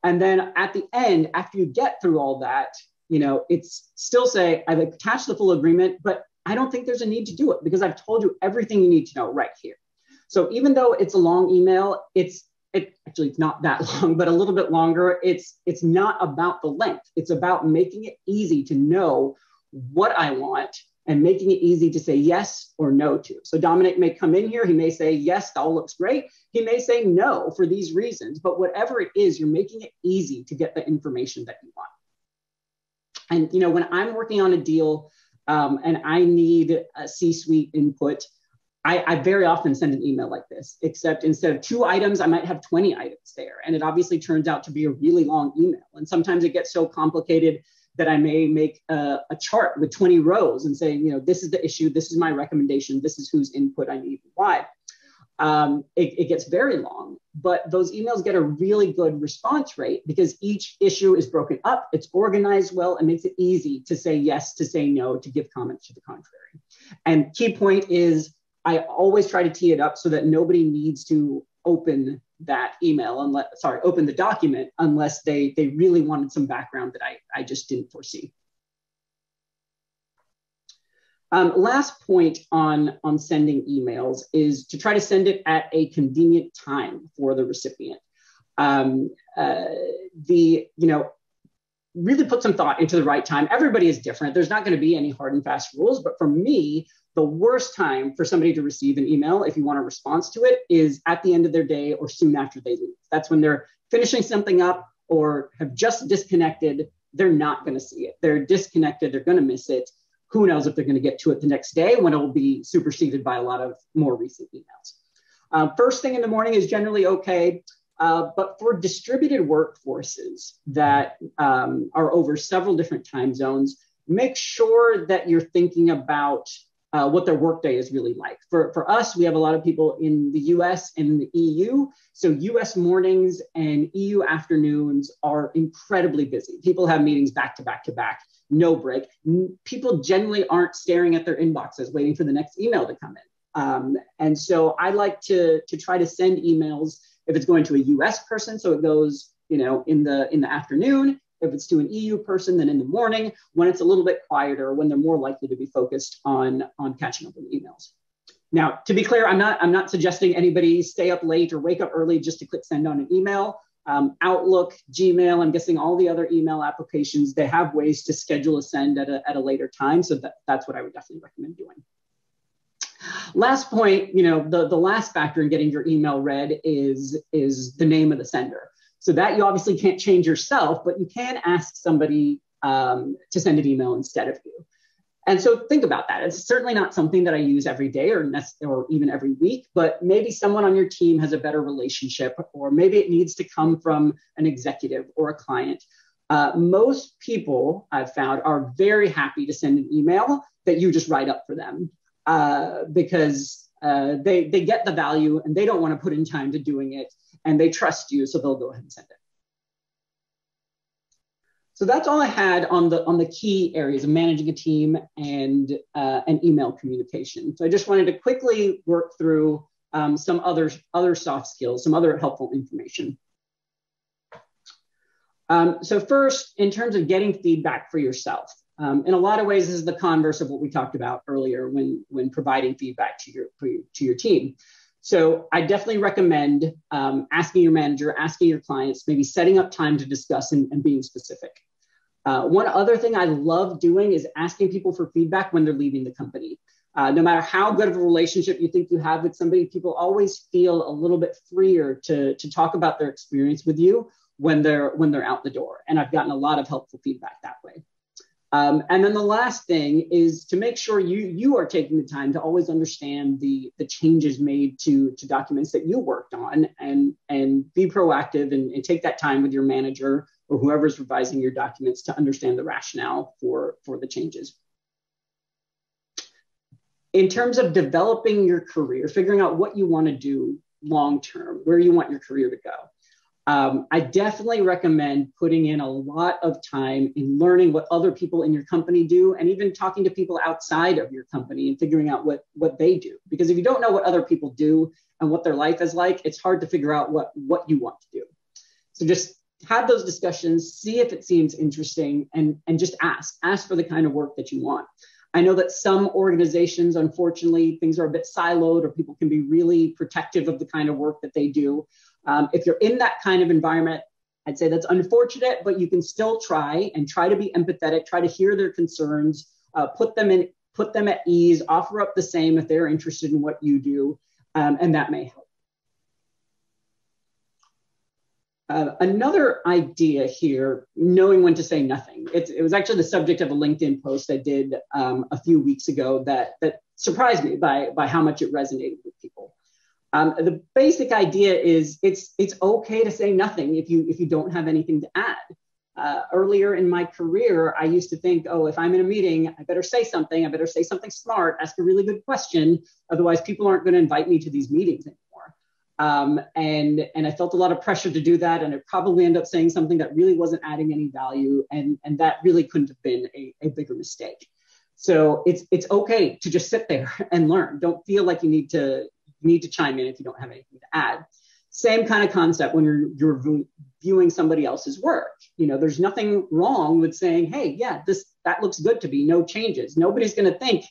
And then at the end, after you get through all that, it's still say, I've attached the full agreement, but I don't think there's a need to do it because I've told you everything you need to know right here. So even though it's a long email, it's not that long, but a little bit longer. It's not about the length. It's about making it easy to know what I want and making it easy to say yes or no to. So Dominic may come in here. He may say, yes, that all looks great. He may say no for these reasons, but whatever it is, you're making it easy to get the information that you want. And, when I'm working on a deal and I need a C-suite input, I very often send an email like this, except instead of 2 items, I might have 20 items there. And it obviously turns out to be a really long email. And sometimes it gets so complicated that I may make a chart with 20 rows and say, this is the issue, this is my recommendation, this is whose input I need and why. It gets very long, but those emails get a really good response rate because each issue is broken up, it's organized well, and makes it easy to say yes, to say no, to give comments to the contrary. And key point is, I always try to tee it up so that nobody needs to open that email, open the document unless they really wanted some background that I just didn't foresee. Last point on sending emails is to try to send it at a convenient time for the recipient. Really put some thought into the right time. Everybody is different. There's not going to be any hard and fast rules, but for me, the worst time for somebody to receive an email, if you want a response to it, is at the end of their day or soon after they leave. That's when they're finishing something up or have just disconnected. They're not going to see it. They're disconnected. They're going to miss it. Who knows if they're going to get to it the next day when it will be superseded by a lot of more recent emails. First thing in the morning is generally okay. But for distributed workforces that are over several different time zones, make sure that you're thinking about what their workday is really like. For us, we have a lot of people in the US and the EU. So US mornings and EU afternoons are incredibly busy. People have meetings back to back to back, no break. People generally aren't staring at their inboxes waiting for the next email to come in. And so I like to try to send emails if it's going to a US person, so it goes, in the afternoon. If it's to an EU person, then in the morning, when it's a little bit quieter, when they're more likely to be focused on catching up on emails. Now, to be clear, I'm not suggesting anybody stay up late or wake up early just to click send on an email. Outlook, Gmail, I'm guessing all the other email applications, they have ways to schedule a send at a later time. So that's what I would definitely recommend doing. Last point, the last factor in getting your email read is the name of the sender. So that you obviously can't change yourself, but you can ask somebody to send an email instead of you. And so think about that. It's certainly not something that I use every day or even every week, but maybe someone on your team has a better relationship, or maybe it needs to come from an executive or a client. Most people I've found are very happy to send an email that you just write up for them because they get the value and they don't want to put in time to doing it, and they trust you, so they'll go ahead and send it. So that's all I had on the key areas of managing a team and email communication. So I just wanted to quickly work through some other soft skills, some other helpful information. So first, in terms of getting feedback for yourself, in a lot of ways, this is the converse of what we talked about earlier when providing feedback to your team. So I definitely recommend asking your manager, asking your clients, maybe setting up time to discuss and being specific. One other thing I love doing is asking people for feedback when they're leaving the company. No matter how good of a relationship you think you have with somebody, people always feel a little bit freer to talk about their experience with you when they're out the door. And I've gotten a lot of helpful feedback that way. And then the last thing is to make sure you are taking the time to always understand the changes made to documents that you worked on, and be proactive and take that time with your manager or whoever's revising your documents to understand the rationale for the changes. In terms of developing your career, figuring out what you want to do long-term, where you want your career to go, I definitely recommend putting in a lot of time in learning what other people in your company do, and even talking to people outside of your company and figuring out what they do. Because if you don't know what other people do and what their life is like, it's hard to figure out what you want to do. So just have those discussions, see if it seems interesting, and just ask for the kind of work that you want. I know that some organizations, unfortunately, things are a bit siloed, or people can be really protective of the kind of work that they do. If you're in that kind of environment, I'd say that's unfortunate, but you can still try to be empathetic, try to hear their concerns, put them at ease, offer up the same if they're interested in what you do, and that may help. Another idea here, knowing when to say nothing. It was actually the subject of a LinkedIn post I did a few weeks ago that surprised me by how much it resonated with people. The basic idea is it's okay to say nothing if you don't have anything to add. Earlier in my career, I used to think, oh, if I'm in a meeting, I better say something. I better say something smart, ask a really good question. Otherwise, people aren't going to invite me to these meetings anymore. And I felt a lot of pressure to do that, and it probably ended up saying something that really wasn't adding any value, and that really couldn't have been a bigger mistake. So it's okay to just sit there and learn. Don't feel like you need to chime in if you don't have anything to add. Same kind of concept when you're viewing somebody else's work. There's nothing wrong with saying, hey, yeah, that looks good to me, no changes. Nobody's going to think,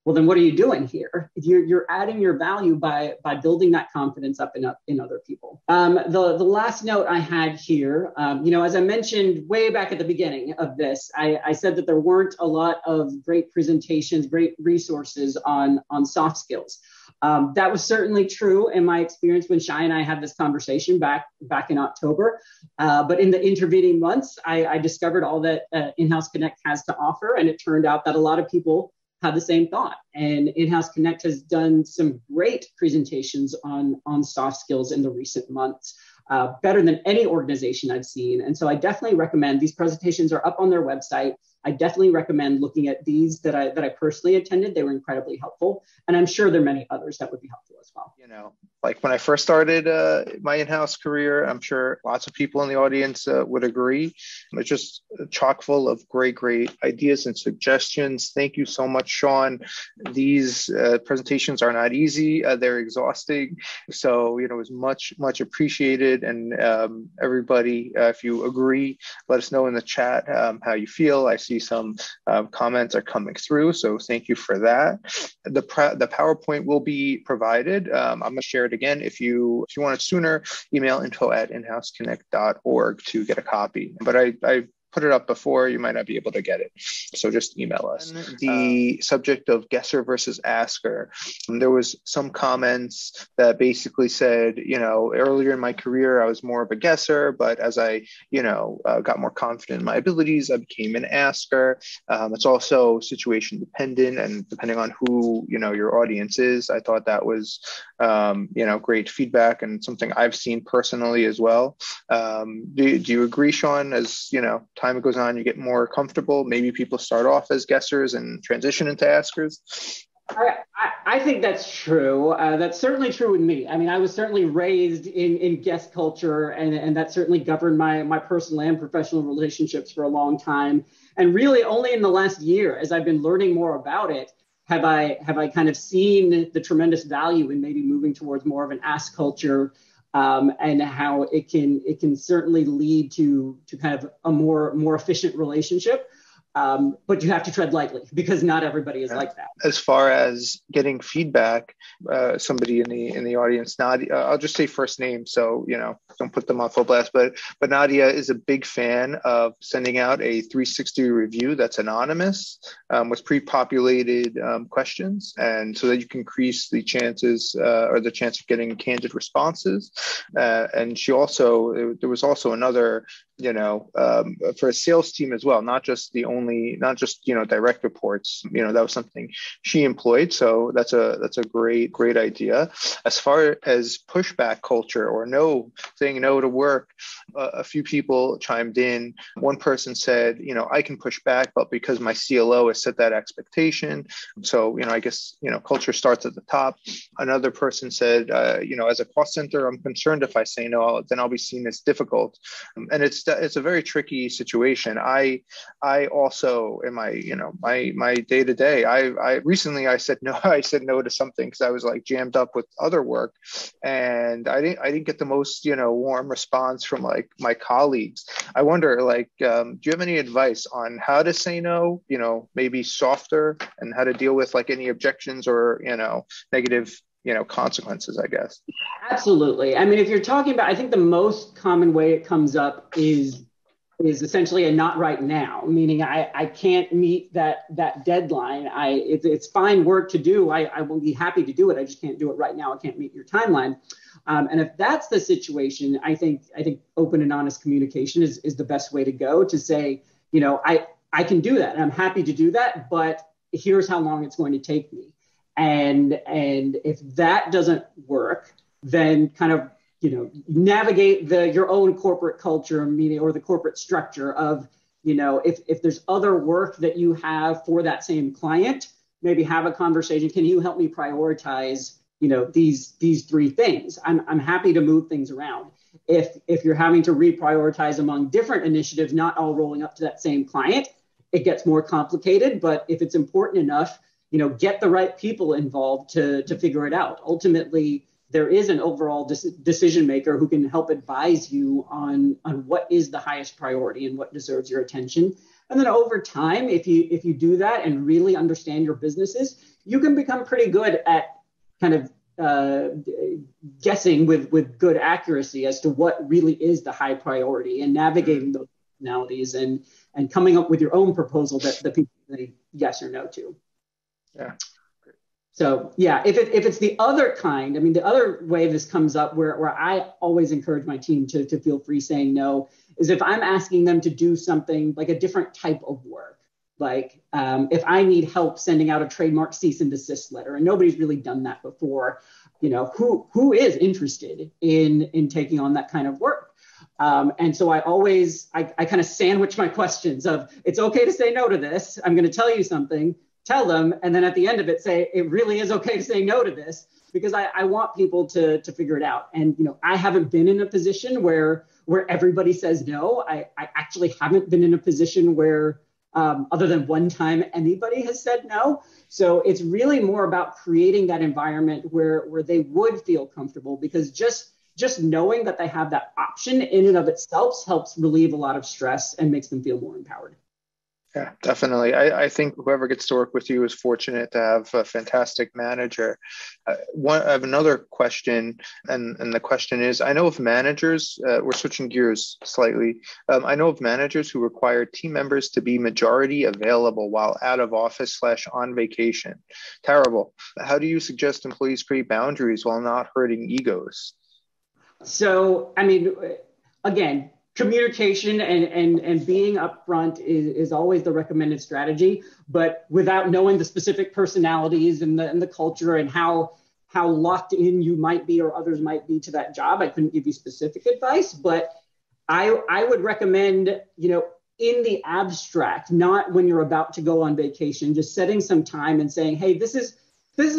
well, then what are you doing here? You're adding your value by building that confidence up in other people. The last note I had here, as I mentioned way back at the beginning of this, I said that there weren't a lot of great presentations, great resources on soft skills. That was certainly true in my experience when Shai and I had this conversation back in October. But in the intervening months, I discovered all that In-House Connect has to offer, and it turned out that a lot of people had the same thought. And In-House Connect has done some great presentations on soft skills in the recent months, better than any organization I've seen. And so I definitely recommend, these presentations are up on their website. I definitely recommend looking at these that I personally attended. They were incredibly helpful. And I'm sure there are many others that would be helpful as well. like when I first started my in-house career, I'm sure lots of people in the audience would agree. It's just chock full of great ideas and suggestions. Thank you so much, Shaun. These presentations are not easy. They're exhausting. So, it was much appreciated. And everybody, if you agree, let us know in the chat how you feel. I see some comments are coming through. So thank you for that. The PowerPoint will be provided. I'm going to share it again. If you want it sooner, email info@inhouseconnect.org to get a copy. But I put it up before, you might not be able to get it. So just email us. The subject of guesser versus asker. There was some comments that basically said, earlier in my career, I was more of a guesser, but as I, got more confident in my abilities, I became an asker. It's also situation dependent and depending on who, your audience is. I thought that was, great feedback and something I've seen personally as well. Do you agree, Shaun, as, time goes on, you get more comfortable? Maybe people start off as guessers and transition into askers? I think that's true. That's certainly true with me. I mean, I was certainly raised in guest culture, and that certainly governed my personal and professional relationships for a long time. And really only in the last year, as I've been learning more about it, have I kind of seen the tremendous value in maybe moving towards more of an ask culture, and how it can certainly lead to kind of a more efficient relationship. But you have to tread lightly because not everybody is like that. As far as getting feedback, somebody in the audience, Nadia, I'll just say first name, so don't put them on full blast. But Nadia is a big fan of sending out a 360 review that's anonymous with pre-populated questions, and so that you can increase the chances or the chance of getting candid responses. And there was also another, for a sales team as well, not just direct reports, that was something she employed. So that's a great idea. As far as pushback culture or saying no to work, a few people chimed in. One person said, I can push back, but because my CLO has set that expectation. So, I guess, culture starts at the top. Another person said, as a cost center, I'm concerned if I say no, then I'll be seen as difficult. And it's a very tricky situation. I also in my day to day, I recently said no to something because I was like jammed up with other work, and I didn't get the most warm response from like my colleagues. I wonder, do you have any advice on how to say no? Maybe softer, and how to deal with like any objections or negative consequences, I guess. Absolutely. I mean, if you're talking about, I think the most common way it comes up is essentially a not right now, meaning I can't meet that deadline. It's fine work to do. I will be happy to do it. I just can't do it right now. I can't meet your timeline. And if that's the situation, I think open and honest communication is the best way to go, to say, I can do that and I'm happy to do that, but here's how long it's going to take me. And if that doesn't work, then kind of navigate your own corporate culture, meaning, or the corporate structure of, if there's other work that you have for that same client, maybe have a conversation. Can you help me prioritize, these three things? I'm happy to move things around. If you're having to reprioritize among different initiatives, not all rolling up to that same client, it gets more complicated. But if it's important enough, get the right people involved to figure it out. Ultimately, there is an overall decision maker who can help advise you on what is the highest priority and what deserves your attention. And then over time, if you do that and really understand your businesses, you can become pretty good at kind of guessing with good accuracy as to what really is the high priority, and navigating those personalities and coming up with your own proposal that the people say yes or no to. Yeah. So yeah, if it's the other kind, I mean, the other way this comes up where I always encourage my team to feel free saying no is if I'm asking them to do something like a different type of work. Like if I need help sending out a trademark cease and desist letter, and nobody's really done that before, who is interested in taking on that kind of work? And so I kind of sandwich my questions of, it's okay to say no to this. I'm going to tell you something. Tell them, and then at the end of it, say, it really is okay to say no to this. because I want people to figure it out. And, I haven't been in a position where everybody says no. I actually haven't been in a position where, other than one time, anybody has said no. So it's really more about creating that environment where they would feel comfortable, because just knowing that they have that option in and of itself helps relieve a lot of stress and makes them feel more empowered. Yeah, definitely. I think whoever gets to work with you is fortunate to have a fantastic manager. I have another question, and the question is, I know of managers, we're switching gears slightly. I know of managers who require team members to be majority available while out of office / on vacation. Terrible. How do you suggest employees create boundaries while not hurting egos? So, again, communication and being upfront is always the recommended strategy, but without knowing the specific personalities and the culture and how locked in you might be or others might be to that job, I couldn't give you specific advice. But I would recommend, in the abstract, not when you're about to go on vacation, just setting some time and saying, hey, this is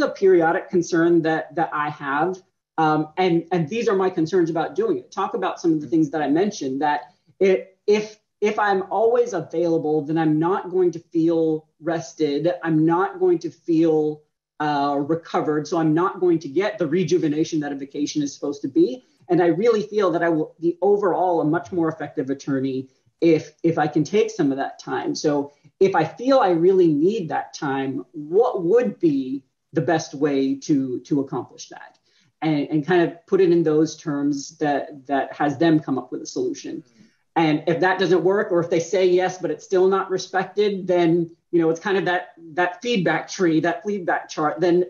a periodic concern that I have. And these are my concerns about doing it. Talk about some of the things that I mentioned, that if I'm always available, then I'm not going to feel rested. I'm not going to feel recovered. So I'm not going to get the rejuvenation that a vacation is supposed to be. And I really feel that I will be overall a much more effective attorney if I can take some of that time. So if I feel I really need that time, what would be the best way to accomplish that? And kind of put it in those terms that has them come up with a solution. And if that doesn't work, or if they say yes, but it's still not respected, then, it's kind of that feedback tree, that feedback chart, then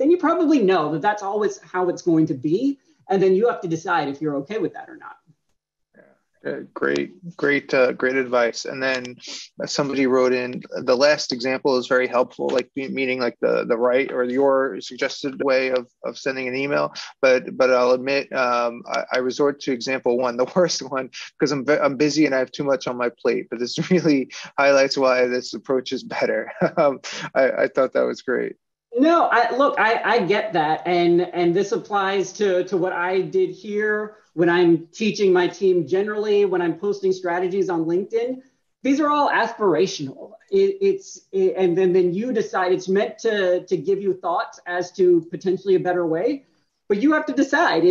you probably know that that's always how it's going to be. And then you have to decide if you're okay with that or not. Great advice. And then somebody wrote in, the last example is very helpful, like meaning like the right or your suggested way of sending an email. But I'll admit, I resort to example one, the worst one, because I'm busy and I have too much on my plate. But this really highlights why this approach is better. I thought that was great. No, I get that. And this applies to what I did here when I'm teaching my team generally, when I'm posting strategies on LinkedIn. These are all aspirational. And then you decide it's meant to give you thoughts as to potentially a better way. But you have to decide,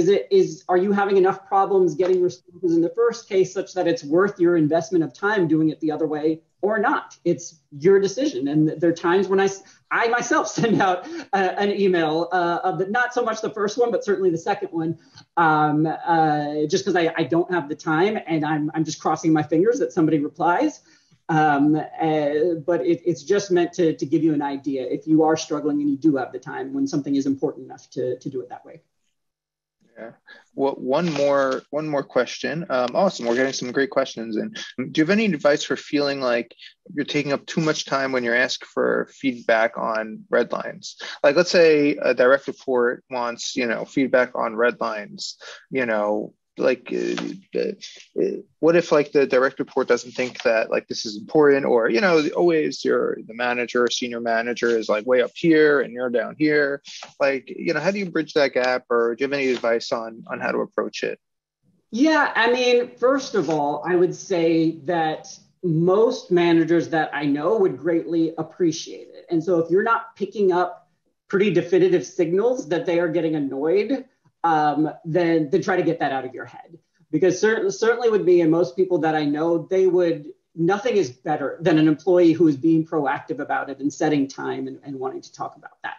are you having enough problems getting responses in the first case such that it's worth your investment of time doing it the other way or not? It's your decision. And there are times when I myself send out an email of not so much the first one, but certainly the second one, just because I don't have the time and I'm just crossing my fingers that somebody replies. But it's just meant to give you an idea if you are struggling and you do have the time when something is important enough to do it that way. Yeah. Well, one more question. Awesome. We're getting some great questions. And do you have any advice for feeling like you're taking up too much time when you're asked for feedback on red lines? Like, let's say a direct report wants, feedback on red lines, like what if like the direct report doesn't think that like this is important, or always the manager or senior manager is like way up here and you're down here, like how do you bridge that gap, or do you have any advice on how to approach it? Yeah, first of all, I would say that most managers that I know would greatly appreciate it. And so if you're not picking up pretty definitive signals that they are getting annoyed, then try to get that out of your head. Because certainly with me and most people that I know, nothing is better than an employee who is being proactive about it and setting time and wanting to talk about that.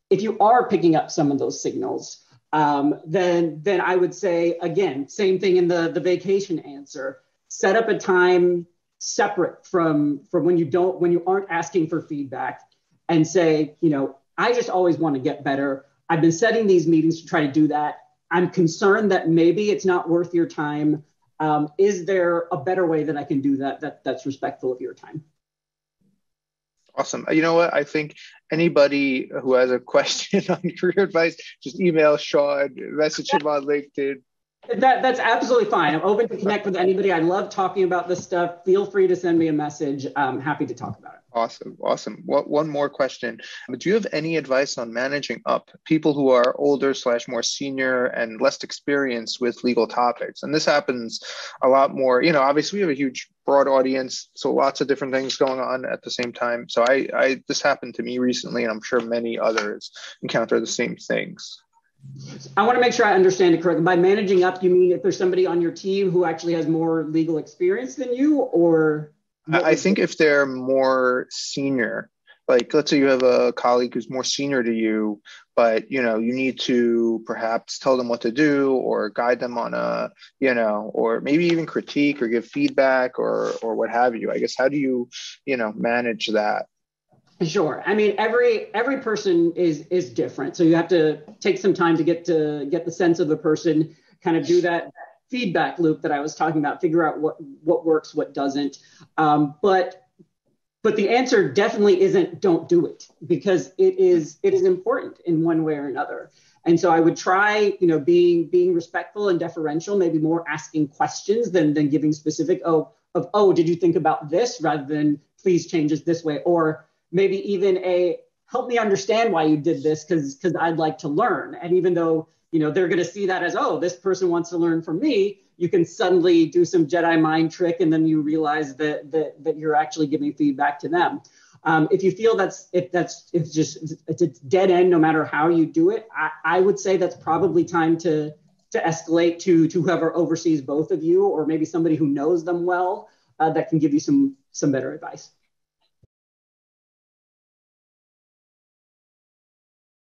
If you are picking up some of those signals, then I would say, again, same thing in the vacation answer, set up a time separate from when you aren't asking for feedback, and say, I just always want to get better. I've been setting these meetings to try to do that. I'm concerned that maybe it's not worth your time. Is there a better way that I can do that's respectful of your time? Awesome. You know what? I think anybody who has a question on career advice, just email Shaun, message him on LinkedIn. That's absolutely fine. I'm open to connect with anybody. I love talking about this stuff. Feel free to send me a message. I'm happy to talk about it. Awesome. Awesome. One more question. Do you have any advice on managing up people who are older / more senior and less experienced with legal topics? And this happens a lot more, obviously we have a huge broad audience, so lots of different things going on at the same time. So this happened to me recently, and I'm sure many others encounter the same things. I want to make sure I understand it correctly. By managing up, you mean if there's somebody on your team who actually has more legal experience than you, or? I think if they're more senior, like let's say you have a colleague who's more senior to you, but you need to perhaps tell them what to do or guide them on or maybe even critique or give feedback or what have you. I guess, how do you, manage that? Sure. I mean, every person is different. So you have to take some time to get the sense of the person, kind of do that feedback loop that I was talking about, figure out what works, what doesn't. But the answer definitely isn't don't do it, because it is important in one way or another. And so I would try, being respectful and deferential, maybe more asking questions than giving specific, did you think about this, rather than please change this way, or maybe even help me understand why you did this, because I'd like to learn. And even though they're going to see that as, this person wants to learn from me, you can suddenly do some Jedi mind trick, and then you realize that you're actually giving feedback to them. If you feel it's a dead end, no matter how you do it, I would say that's probably time to escalate to whoever oversees both of you, or maybe somebody who knows them well, that can give you some better advice.